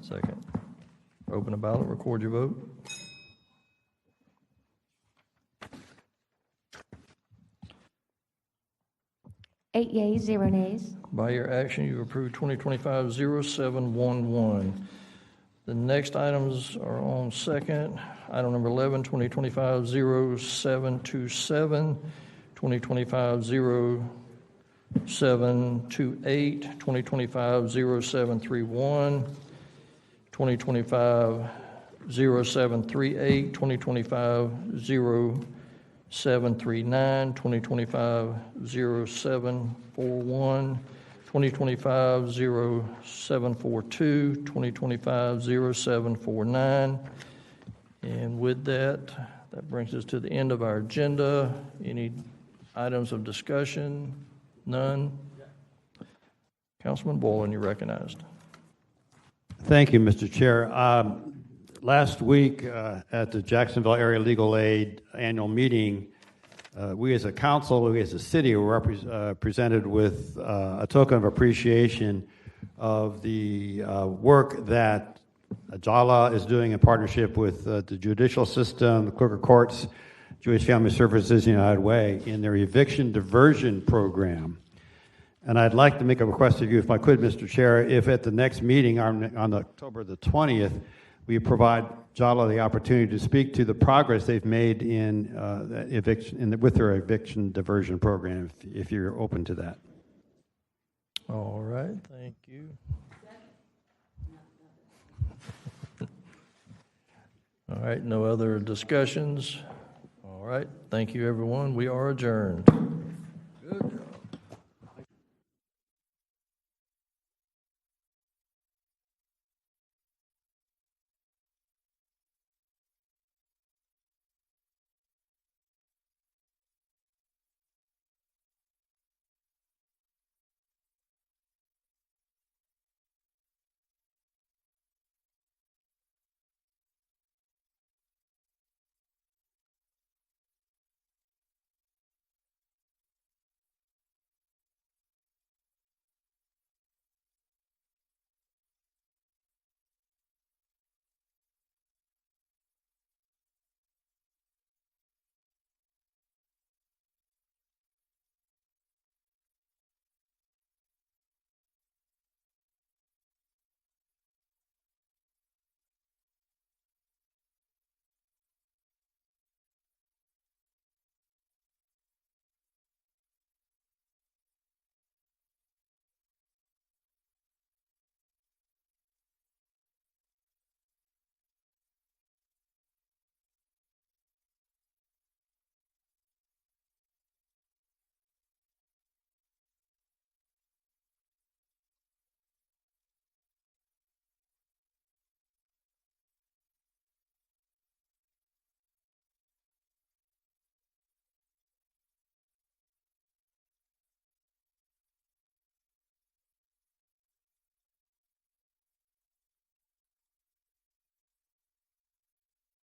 Second. Open a ballot, record your vote. Eight yeas, 0 nays. By your action, you approve 2025-0711. The next items are on second. Item number 11, 2025-0727, 2025-0728, 2025-0731, 2025-0738, 2025-0739, 2025-0741, 2025-0742, 2025-0749. And with that, that brings us to the end of our agenda. Any items of discussion? None? Councilman Boylan, you're recognized. Thank you, Mr. Chair. Last week at the Jacksonville Area Legal Aid annual meeting, we as a council, we as a city were presented with a token of appreciation of the work that JALA is doing in partnership with the judicial system, the clerk of courts, Jewish Family Services United Way in their eviction diversion program. And I'd like to make a request of you, if I could, Mr. Chair, if at the next meeting on October the 20th, we provide JALA the opportunity to speak to the progress they've made in with their eviction diversion program, if you're open to that. All right, thank you. All right, no other discussions. All right, thank you, everyone. We are adjourned. Good.